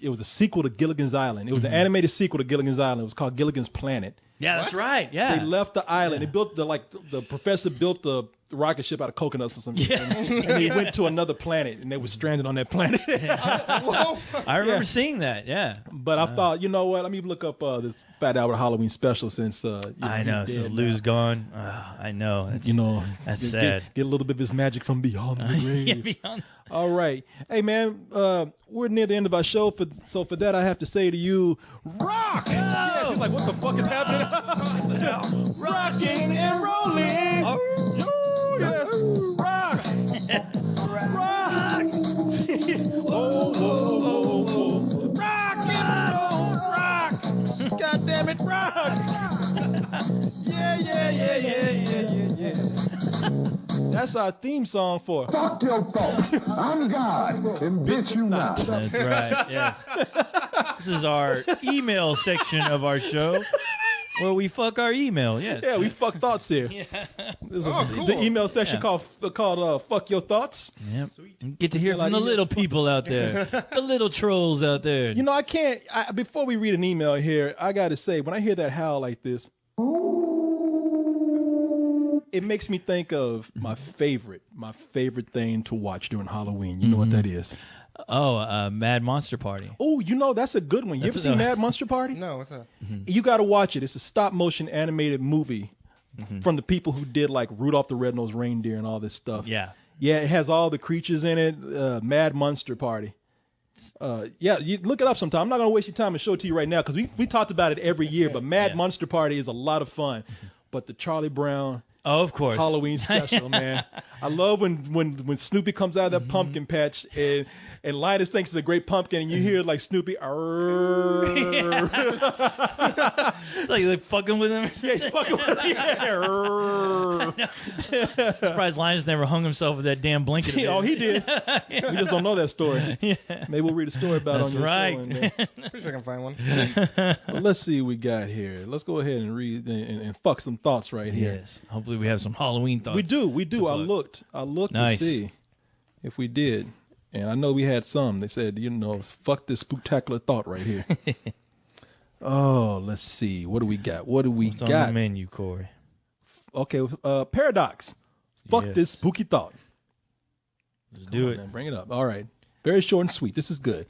B: It was a sequel to Gilligan's Island. It was an animated sequel to Gilligan's Island. It was called Gilligan's Planet.
A: Yeah, that's right. Yeah,
B: they left the island. They built the professor built the rocket ship out of coconuts or something. Yeah. And they went to another planet, and they were stranded on that planet.
A: I remember seeing that. Yeah,
B: but I thought, you know what? Let me look up this Fat Albert Halloween special, since
A: I know since Lou's gone. I know. That's sad.
B: Get a little bit of this magic from beyond the grave.
A: Yeah, beyond.
B: All right, hey man, we're near the end of our show. So for that, I have to say to you, rock! Yes, he's like, what the fuck is happening? Rocking and rolling. Oh, yes, rock, rock. Oh, rock and roll, rock. God damn it, rock. Yeah. That's our theme song for
D: Fuck Your Thought. I'm God, and bitch you not.
A: That's right, yes. This is our email section of our show, where we fuck our email, yes.
B: Yeah, we fuck thoughts here. Yeah. This is cool. The email section called Fuck Your Thoughts.
A: Yep. Sweet. Get to hear from the little people out there, the little trolls out there.
B: You know, before we read an email here, I got to say, when I hear that howl like this, it makes me think of my favorite thing to watch during Halloween. You know what that is?
A: Oh, Mad Monster Party.
B: Oh, you know, that's a good one. You ever seen Mad Monster Party?
C: No, what's that?
B: You got to watch it. It's a stop motion animated movie from the people who did like Rudolph the Red-Nosed Reindeer and all this stuff.
A: Yeah.
B: Yeah, it has all the creatures in it. Mad Monster Party. Yeah, you look it up sometime. I'm not going to waste your time and show it to you right now, because we talked about it every year, but Mad Monster Party is a lot of fun. But the Charlie Brown...
A: Oh, of course.
B: Halloween special, man. I love when Snoopy comes out of that pumpkin patch and Linus thinks it's a great pumpkin, and you hear like Snoopy.
A: It's like fucking with him.
B: Yeah, he's fucking with him. Yeah.
A: Surprised Linus never hung himself with that damn blanket.
B: Oh, he did. We just don't know that story. Yeah. Maybe we'll read a story about it on your show.
C: Pretty sure I can find one.
B: Well, let's see what we got here. Let's go ahead and read and fuck some thoughts right here.
A: Yes. Hopefully we have some Halloween thoughts.
B: We do. I looked nice. To see if we did. And I know we had some. They said, fuck this spooktacular thought right here. Oh, let's see. What do we got? What's got?
A: On the menu, Corey?
B: Okay, Paradox. Fuck this spooky thought.
A: Let's do it.
B: Man, bring it up. All right. Very short and sweet. This is good.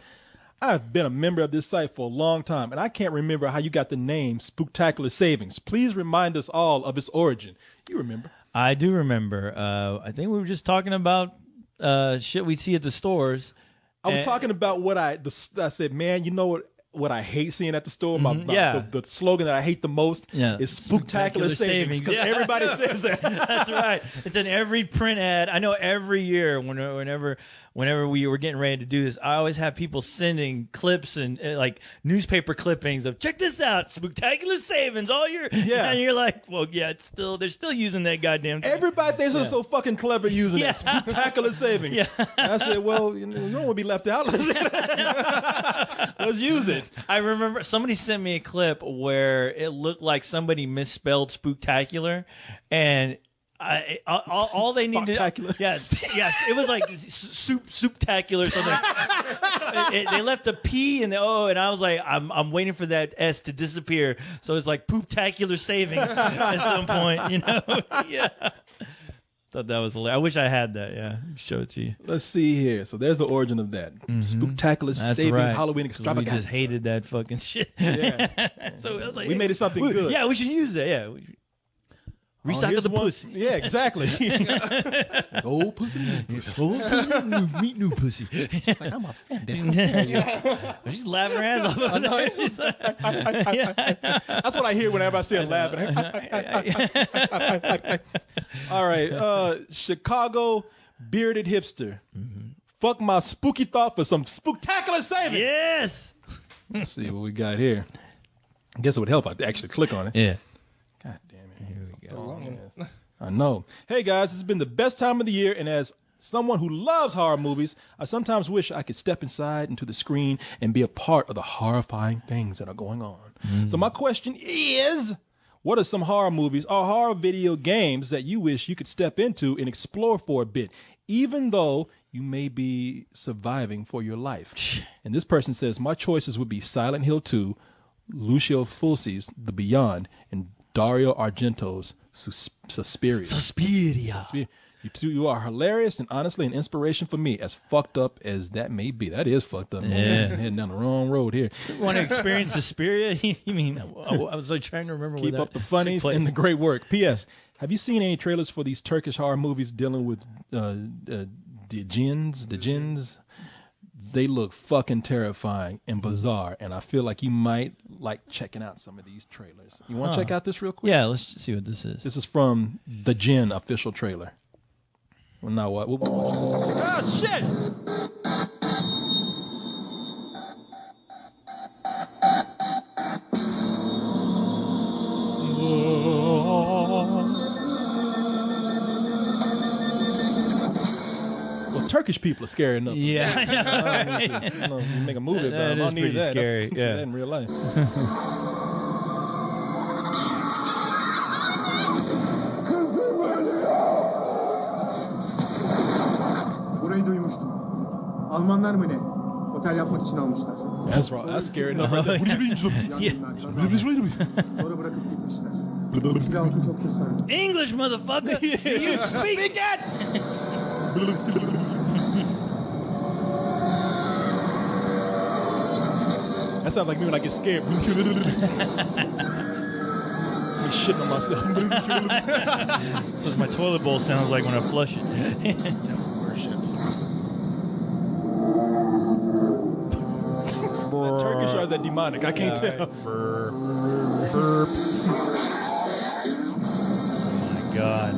B: I've been a member of this site for a long time, and I can't remember how you got the name Spooktacular Savings. Please remind us all of its origin. You remember?
A: I do remember. I think we were just talking about shit we see at the stores.
B: I was talking about what I said, man, you know what? what I hate seeing at the store. The slogan that I hate the most is Spooktacular Savings, because everybody says that.
A: That's right. It's in every print ad. I know every year whenever we were getting ready to do this, I always have people sending clips and like newspaper clippings of, check this out, Spooktacular Savings all year. Yeah. And you're like, well, yeah, they're still using that goddamn thing.
B: Everybody thinks they're so fucking clever using it. Spooktacular Savings. Yeah. I said, well, you don't want to be left out. Let's use it.
A: I remember somebody sent me a clip where it looked like somebody misspelled Spooktacular, and all they needed. Yes, it was like souptacular or something. They left the P and the O, and I was like, I'm waiting for that S to disappear. So it's like Pooptacular Savings at some point, you know? Yeah. Thought that was hilarious. I wish I had that. Yeah, show it to you.
B: Let's see here. So there's the origin of that. Spooktacular Savings Halloween Extravaganza.
A: We just hated that fucking shit. Yeah. So I was like,
B: we made it something good.
A: Yeah, we should use that. Yeah. Recycle the pussy.
B: Yeah, exactly. Old pussy,
A: old pussy, meet new pussy.
B: She's like, I'm offended.
A: She's laughing her ass off. I know.
B: That's what I hear whenever I see her laughing. All right, Chicago bearded hipster. Fuck my spooky thought for some Spooktacular Savings.
A: Yes.
B: Let's see what we got here. I guess it would help I actually click on it.
A: Yeah.
B: God damn it. Here we go. I know. Hey guys, it's been the best time of the year, and as someone who loves horror movies, I sometimes wish I could step inside into the screen and be a part of the horrifying things that are going on. So my question is, what are some horror movies or horror video games that you wish you could step into and explore for a bit, even though you may be surviving for your life? And this person says, my choices would be Silent Hill 2, Lucio Fulci's The Beyond, and Dario Argento's Suspiria. You are hilarious and honestly an inspiration for me, as fucked up as that may be. That is fucked up.
A: Yeah.
B: Heading down the wrong road here.
A: You want to experience Suspiria? You mean, I was like trying to remember.
B: Keep up the funnies and the great work. P.S. Have you seen any trailers for these Turkish horror movies dealing with the jinns? They look fucking terrifying and bizarre, and I feel like you might like checking out some of these trailers. You want to check out this real quick?
A: Yeah, let's see what this is.
B: This is from the Jinn official trailer. Well, now what? Oh, shit! Turkish people are scary enough.
A: Yeah,
B: I don't know if you make a movie about them. I don't need that.
A: Scary.
B: That's that in real life.
K: Burayı duymuştum. Almanlar mı ne? Otel yapmak için almışlar.
B: That's right. That's scary enough. Right there.
K: Sonra bırakıp gitmişler. İşte halkı çok tırsardı.
A: English, motherfucker. You speak it.
B: That sounds like me when I get scared. Me shitting on myself.
A: That's what my toilet bowl sounds like when I flush it.
B: That Turkish or is that demonic? I can't tell.
A: Burp. Oh my God.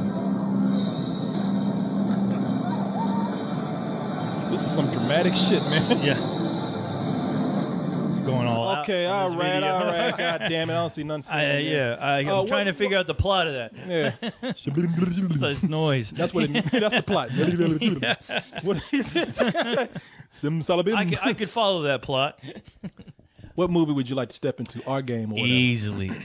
B: This is some dramatic shit, man.
A: Yeah. Going all out.
B: Okay, all right. God damn it, I don't see nothing.
A: I'm trying to figure out the plot of that.
B: Yeah.
A: That's noise.
B: That's what that's the plot. What is it? Simsalabim.
A: I could follow that plot.
B: What movie would you like to step into? Our game or whatever?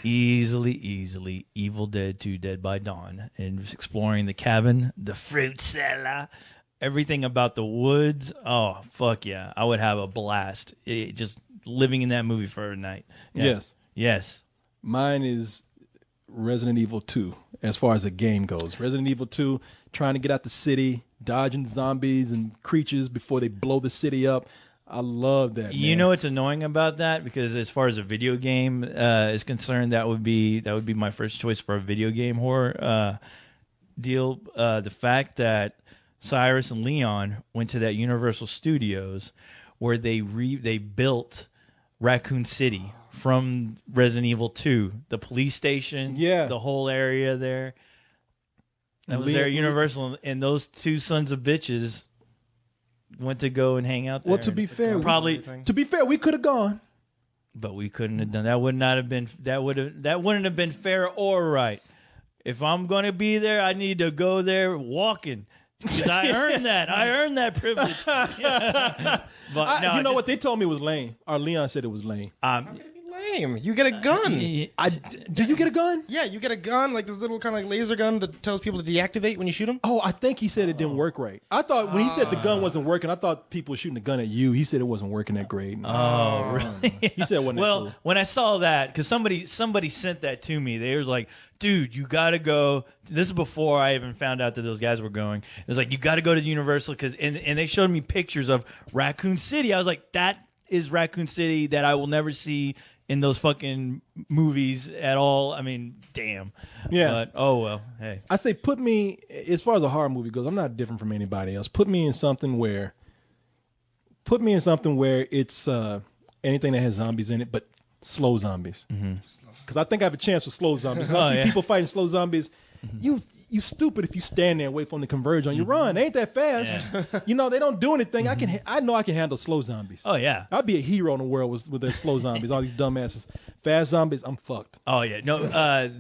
A: Easily. Evil Dead 2 Dead by Dawn. And exploring the cabin, the fruit cellar, everything about the woods. Oh, fuck yeah. I would have a blast. Just living in that movie for a night. Yeah. Yes.
B: Mine is Resident Evil 2 as far as the game goes. Resident Evil 2, trying to get out the city, dodging zombies and creatures before they blow the city up. I love that, man.
A: You know what's annoying about that? Because as far as a video game is concerned, that would be my first choice for a video game horror deal. The fact that Cyrus and Leon went to that Universal Studios where they built Raccoon City from Resident Evil 2, the police station, the whole area there. That was there, Universal, and those two sons of bitches went to go and hang out there.
B: Well, to be fair, we could have gone,
A: but we couldn't have done that. Would not have been that wouldn't have been fair or right. If I'm going to be there, I need to go there walking. Because I earned that. I earned that privilege. But no,
B: you know what they told me was lame. Or Leon said it was lame.
C: Lame. You get a gun.
B: Do you get a gun?
C: Yeah, you get a gun, like this little kind of like laser gun that tells people to deactivate when you shoot them.
B: Oh, I think he said it didn't work right. I thought when he said the gun wasn't working, I thought people were shooting the gun at you. He said it wasn't working that great.
A: Oh, really?
B: He said it wasn't
A: well,
B: that cool.
A: When I saw that, because somebody sent that to me, they was like, dude, you got to go. This is before I even found out that those guys were going. It was like, you got to go to Universal, and they showed me pictures of Raccoon City. I was like, that is Raccoon City that I will never see in those fucking movies at all. I mean, damn.
B: Yeah.
A: But, oh, well, hey.
B: I say put me, as far as a horror movie goes, I'm not different from anybody else. Put me in something where it's anything that has zombies in it, but slow zombies. Because I think I have a chance with slow zombies. I see people fighting slow zombies. You stupid if you stand there and wait for them to converge on you. Run. They ain't that fast. Yeah. They don't do anything. I know I can handle slow zombies.
A: Oh, yeah.
B: I'd be a hero in the world with their slow zombies. All these dumbasses. Fast zombies, I'm fucked.
A: Oh, yeah. No,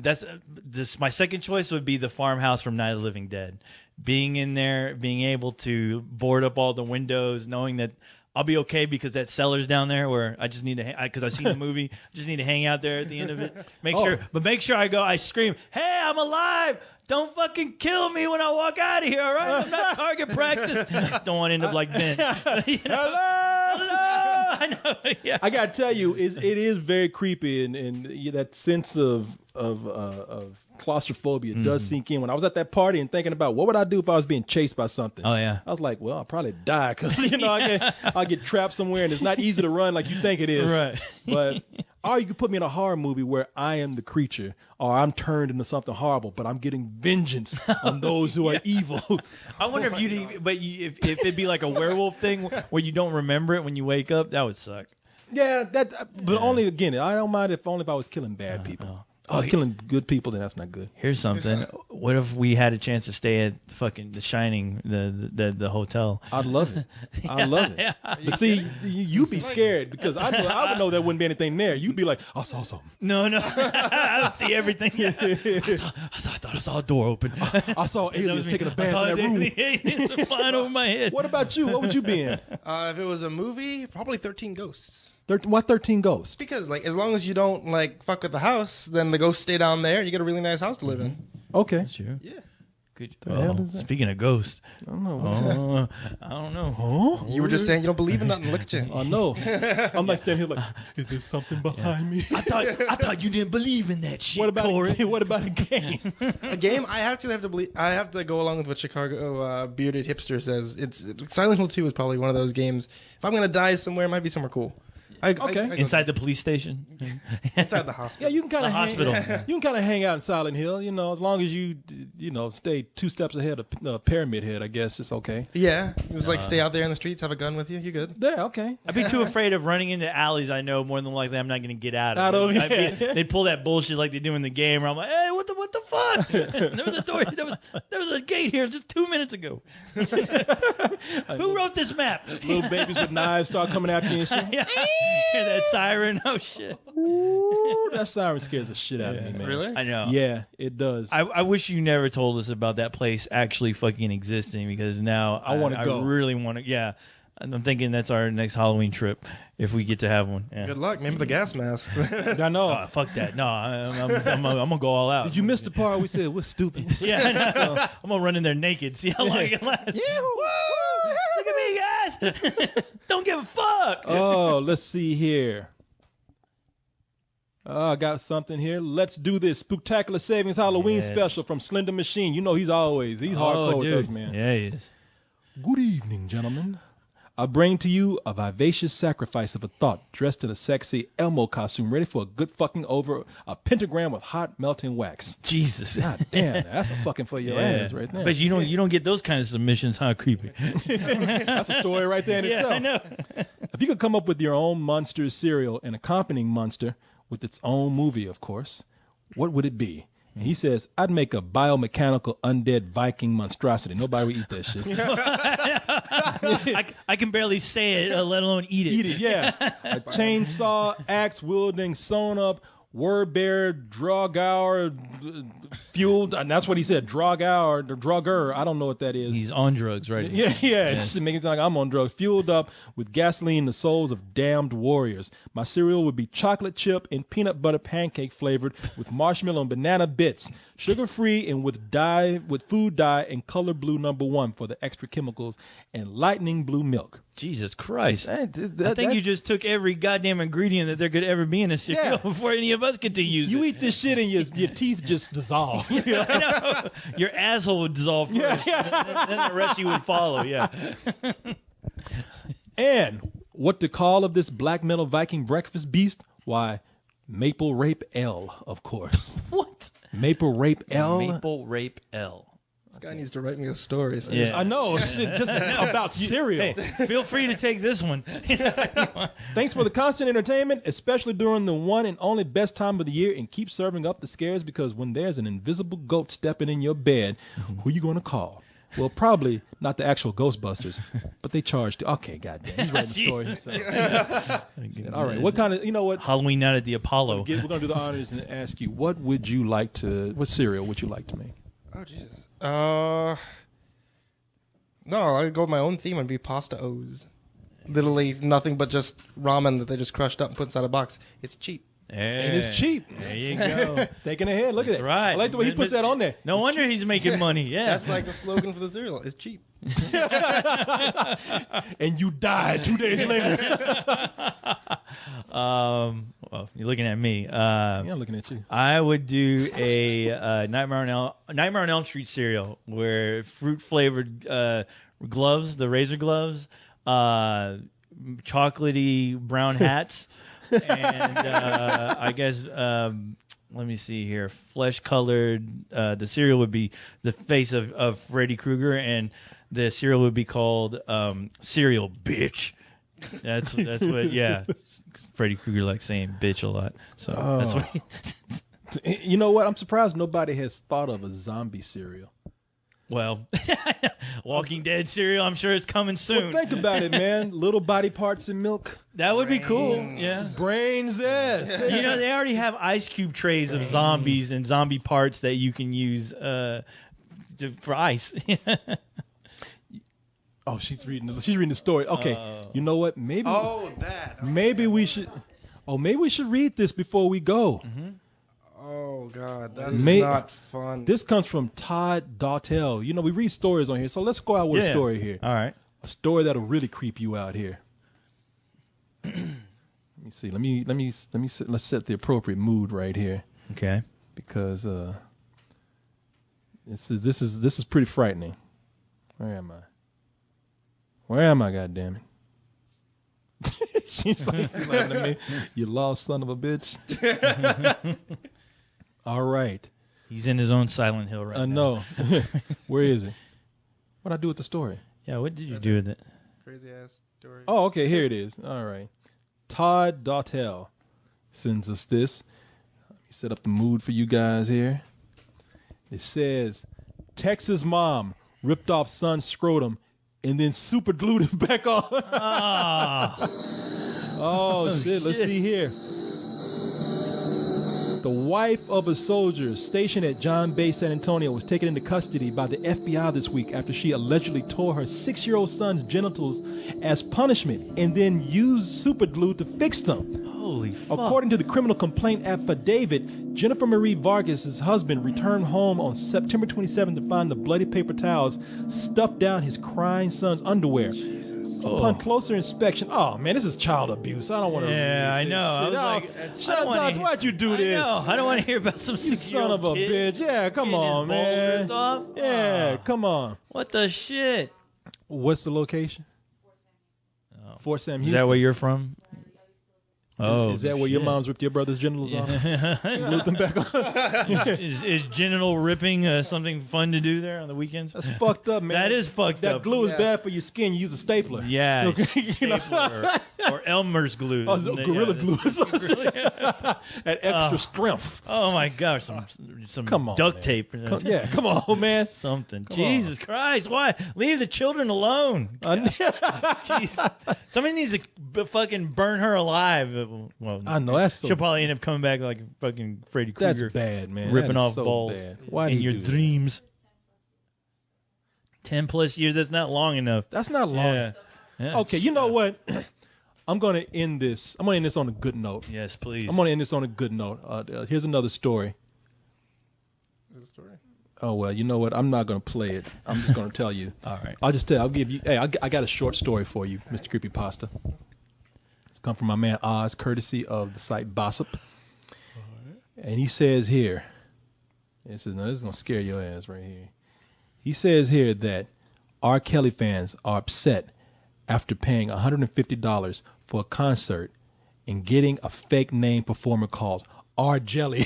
A: that's my second choice would be the farmhouse from Night of the Living Dead. Being in there, being able to board up all the windows, knowing that I'll be okay because that cellar's down there where I just need to, because I've seen the movie, just need to hang out there at the end of it. Make sure I scream, hey, I'm alive. Don't fucking kill me when I walk out of here, all right? I'm not target practice. Don't want to end up like Ben. Hello. I know. Yeah.
B: I got to tell you, it is very creepy, and that sense of claustrophobia does sink in. When I was at that party and thinking about what would I do if I was being chased by something.
A: Oh, yeah.
B: I was like, well, I'll probably die because, I'll get trapped somewhere and it's not easy to run like you think it is.
A: Right.
B: But, or you could put me in a horror movie where I am the creature or I'm turned into something horrible, but I'm getting vengeance on those who are evil.
A: I wonder if it'd be like a werewolf thing where you don't remember it when you wake up, that would suck.
B: Yeah, but only, again, I don't mind if I was killing bad people. I was killing good people, then that's not good.
A: Here's something. What if we had a chance to stay at fucking The Shining, the hotel?
B: I'd love it. I'd love it. But see, you'd be scared because I would know there wouldn't be anything there. You'd be like, I saw something.
A: No. I would see everything. I thought I saw a door open.
B: I saw aliens taking a bath in that room.
A: Aliens flying over my head.
B: What about you? What would you be in?
C: If it was a movie, probably 13 Ghosts.
B: Why 13 ghosts?
C: Because as long as you don't fuck with the house, then the ghosts stay down there. You get a really nice house to live in.
B: Okay,
A: sure.
C: Yeah.
A: Good. Speaking of ghosts,
B: I don't know.
A: I don't know.
B: Huh?
C: You were just saying you don't believe in nothing. Look at you.
B: I know. I'm like standing here like, is there something behind me?
A: I thought you didn't believe in that shit.
B: What about
A: Corey?
B: What about a game?
C: A game? I have to believe. I have to go along with what Chicago bearded hipster says. Silent Hill 2 is probably one of those games. If I'm gonna die somewhere, it might be somewhere cool.
A: Inside the police station,
C: inside the hospital.
B: Yeah, you can kind of
A: hospital.
B: You can kind of hang out in Silent Hill, as long as you stay 2 steps ahead of Pyramid Head. I guess it's okay.
C: Yeah, just stay out there in the streets, have a gun with you. You're good.
B: Yeah, okay.
A: I'd be too afraid of running into alleys. I know more than likely I'm not going to get out of it. They'd pull that bullshit like they do in the game. Where I'm like, hey, what the fuck? There was a door. There was a gate here just 2 minutes ago. Who wrote this map?
B: Little babies with knives start coming after you and shit.
A: Yeah. Hear that siren? Oh shit!
B: Ooh, that siren scares the shit out of me, man.
C: Really?
A: I know.
B: Yeah, it does.
A: I wish you never told us about that place actually fucking existing because now
B: I want to go.
A: I really want to. Yeah, I'm thinking that's our next Halloween trip if we get to have one. Yeah.
C: Good luck. Maybe the gas masks.
B: I know.
A: Oh, fuck that. No, I'm gonna go all out.
B: Did you miss the part we said we're stupid?
A: Yeah, I know. So, I'm gonna run in there naked. See how long it lasts.
B: Yeah.
A: Woo! Look at me, guys. Don't give a fuck.
B: Oh, let's see here. I got something here. Let's do this. Spooktacular Savings Halloween special from Slender Machine. He's hardcore with us, man.
A: Yeah, he is.
B: Good evening, gentlemen. I bring to you a vivacious sacrifice of a thought dressed in a sexy Elmo costume ready for a good fucking over a pentagram with hot melting wax.
A: Jesus.
B: God damn, that's a fucking for your ass right there.
A: But you don't get those kind of submissions, huh, creepy?
B: That's a story right there in itself.
A: I know.
B: If you could come up with your own monster cereal and accompanying monster with its own movie, of course, what would it be? And he says, I'd make a biomechanical undead Viking monstrosity. Nobody would eat that shit.
A: I can barely say it, let alone eat it.
B: Eat it, yeah. A chainsaw, axe wielding, sewn up, word bearer, Draugr, fueled, and that's what he said, Draugr, I don't know what that is.
A: He's on drugs, right?
B: Yeah. It's just making it sound like I'm on drugs. Fueled up with gasoline, the souls of damned warriors. My cereal would be chocolate chip and peanut butter pancake flavored with marshmallow and banana bits. Sugar-free and with food dye and color blue #1 for the extra chemicals and lightning blue milk.
A: Jesus Christ. I think you just took every goddamn ingredient that there could ever be in a cereal before any of us get to use it.
B: You eat this shit and your teeth just dissolve.
A: I know. Your asshole would dissolve first. Then the rest you would follow, yeah.
B: And what to call of this black metal Viking breakfast beast? Why, Maple Rape L, of course.
A: What?
B: Maple Rape L?
A: Maple Rape L.
C: This guy needs to write me a story. So
B: I know. It's just about cereal.
A: Hey, feel free to take this one.
B: Thanks for the constant entertainment, especially during the one and only best time of the year, and keep serving up the scares, because when there's an invisible goat stepping in your bed, who you going to call? Well, probably not the actual Ghostbusters, but they charged. Okay, goddamn. He's writing the story himself. All right. What kind of, you know what?
A: Halloween night at the Apollo.
B: We're going to do the honors and ask you, what cereal would you like to make?
C: Oh, Jesus. No, I'd go with my own theme. It'd be pasta O's. Literally nothing but just ramen that they just crushed up and put inside a box. It's cheap.
B: And it's cheap.
A: There you go.
B: Thinking ahead. Look at it.
A: Right.
B: I like the way he puts that on there.
A: No wonder he's making money. Yeah.
C: That's like the slogan for the cereal. It's cheap.
B: And you died 2 days later.
A: Well, you're looking at me.
B: Yeah, I'm looking at you.
A: I would do a Nightmare on Elm Street cereal where fruit flavored gloves, the razor gloves, chocolatey brown hats, and I guess let me see here, flesh colored. The cereal would be the face of Freddy Krueger, and the cereal would be called Cereal Bitch. That's what. Yeah. Freddy Krueger likes saying bitch a lot, so that's what.
B: You know what? I'm surprised nobody has thought of a zombie cereal.
A: Well, Walking Dead cereal. I'm sure it's coming soon.
B: Well, think about it, man. Little body parts in milk.
A: That would be cool. Yeah,
B: brains. Yes.
A: You know, they already have ice cube trays of zombies and zombie parts that you can use for ice.
B: Oh, she's reading the story. Okay, you know what? Maybe.
C: Oh, that.
B: Maybe we should. Oh, maybe we should read this before we go.
C: Mm-hmm. Oh God, that's not fun.
B: This comes from Todd Dautel. You know, we read stories on here, so let's go out with a story here.
A: All right,
B: a story that'll really creep you out here. Let me see. Let's set the appropriate mood right here.
A: Okay,
B: because this is pretty frightening. Where am I? God damn it. She's like laughing at me. You lost son of a bitch. All right.
A: He's in his own Silent Hill right now.
B: I know. Where is it? What'd I do with the story?
A: Yeah, what did you do with it?
C: Crazy ass story.
B: Oh, okay. Here it is. All right. Todd Dautel sends us this. Let me set up the mood for you guys here. It says, Texas mom ripped off son's scrotum and then super glued him back on. Oh, shit. Let's see here. The wife of a soldier stationed at John Bay, San Antonio, was taken into custody by the FBI this week after she allegedly tore her 6-year-old son's genitals as punishment and then used super glue to fix them.
A: Holy fuck.
B: According to the criminal complaint affidavit, Jennifer Marie Vargas' husband returned home on September 27th to find the bloody paper towels stuffed down his crying son's underwear. Jesus. Upon closer inspection, oh man, this is child abuse. I don't want to.
A: Yeah, I know.
B: Why'd you do this?
A: I don't want to hear about some 6-year-old
B: son of a bitch. Yeah, come on, man. Yeah, come on.
A: What the shit?
B: What's the location? Fort Sam Houston.
A: Is that where you're from? Oh,
B: is that where your mom's ripped your brother's genitals off? Glued them back on.
A: Is genital ripping something fun to do there on the weekends?
B: That's fucked up, man.
A: That is fucked up.
B: That glue is bad for your skin. You use a stapler.
A: Yeah,
B: okay.
A: stapler. or Elmer's glue.
B: Oh, Gorilla Glue. That extra strength.
A: Oh my gosh, some
B: Come on,
A: duct
B: man.
A: tape.
B: Come on, man.
A: Something.
B: Come
A: Jesus Christ, why? Leave the children alone. Jeez. Somebody needs to fucking burn her alive. Well,
B: I know that's
A: she'll probably end up coming back like fucking Freddy Krueger.
B: That's bad, man.
A: Ripping
B: That is
A: off
B: so
A: balls
B: bad. Why
A: in
B: do you
A: your
B: do that?
A: dreams. 10+ years. That's not long enough.
B: That's not long.
A: Yeah.
B: Okay, you know what? I'm going to end this. I'm going to end this on a good note.
A: Yes, please.
B: I'm going to end this on a good note. Here's another story.
C: Is it a story?
B: Oh, well, you know what? I'm not going to play it. I'm just going to tell you.
A: All right.
B: I'll just tell you. I'll give you. Hey, I got a short story for you, Mr. Creepypasta. It's come from my man Oz, courtesy of the site Bossip. And he says here, this is going to scare your ass right here. He says here that R. Kelly fans are upset after paying $150 for a concert and getting a fake name performer called R. Jelly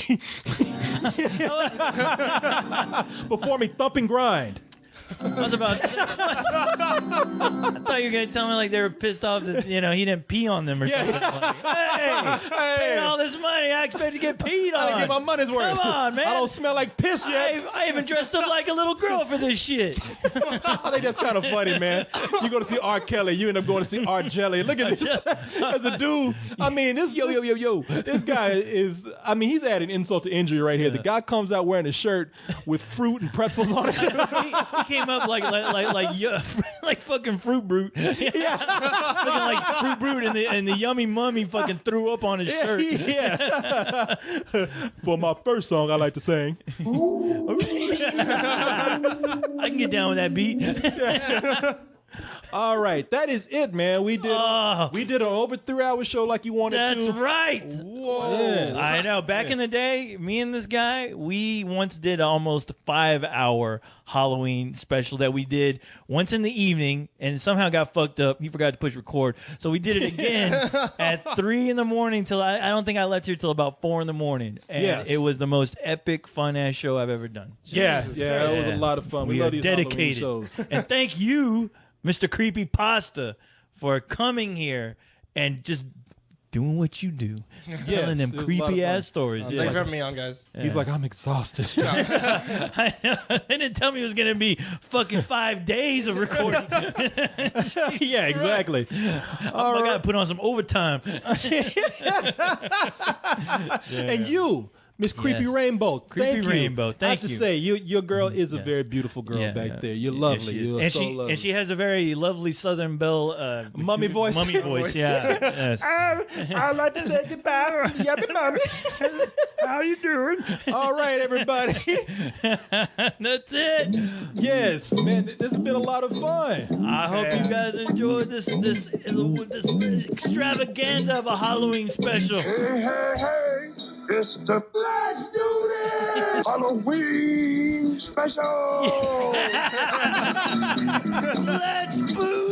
B: performing Thump and Grind.
A: I was about to say, I thought you were going to tell me like they were pissed off that, he didn't pee on them or something. Like, hey, paying all this money, I expect to get peed on.
B: I didn't get my money's worth.
A: Come on, man.
B: I don't smell like piss yet.
A: I even dressed up like a little girl for this shit.
B: I think that's kind of funny, man. You go to see R. Kelly, you end up going to see R. Jelly. Look at this. As a dude, I mean, this This guy is, he's adding insult to injury right here. The guy comes out wearing a shirt with fruit and pretzels on it.
A: He came up like fucking Fruit Brute. Yeah. Looking like Fruit Brute and the Yummy Mummy fucking threw up on his shirt.
B: Yeah. For my first song I like to sing.
A: I can get down with that beat.
B: All right, that is it, man. We did an over 3-hour show like you wanted to.
A: That's right.
B: Whoa. Yes.
A: I know. Back in the day, me and this guy, we once did almost 5-hour Halloween special that we did once in the evening and somehow got fucked up. You forgot to push record. So we did it again at 3 in the morning till I don't think I left here till about 4 in the morning. And it was the most epic, fun-ass show I've ever done.
B: Yeah, it was a lot of fun.
A: We
B: love
A: are
B: these
A: dedicated.
B: Halloween shows.
A: And thank you, Mr. Creepypasta, for coming here and just doing what you do. Telling them creepy-ass stories.
C: Thanks for having me on, guys.
B: Yeah. He's like, I'm exhausted.
A: I know. They didn't tell me it was going to be fucking 5 days of recording.
B: Yeah, exactly.
A: I got to put on some overtime.
B: And you, Miss Creepy Rainbow,
A: Creepy Rainbow, thank you.
B: I have to say, your girl is a very beautiful girl back there. You're lovely. You're so lovely.
A: And she has a very lovely Southern Belle
B: mummy voice.
A: Mummy voice, yeah. Yes.
B: I'd like to say goodbye from Yummy Mummy.
A: How you doing?
B: All right, everybody.
A: That's it.
B: Yes, man, this has been a lot of fun.
A: I hope you guys enjoyed this extravaganza of a Halloween special.
I: Hey, it's the Let's Do This Halloween special.
A: Let's boo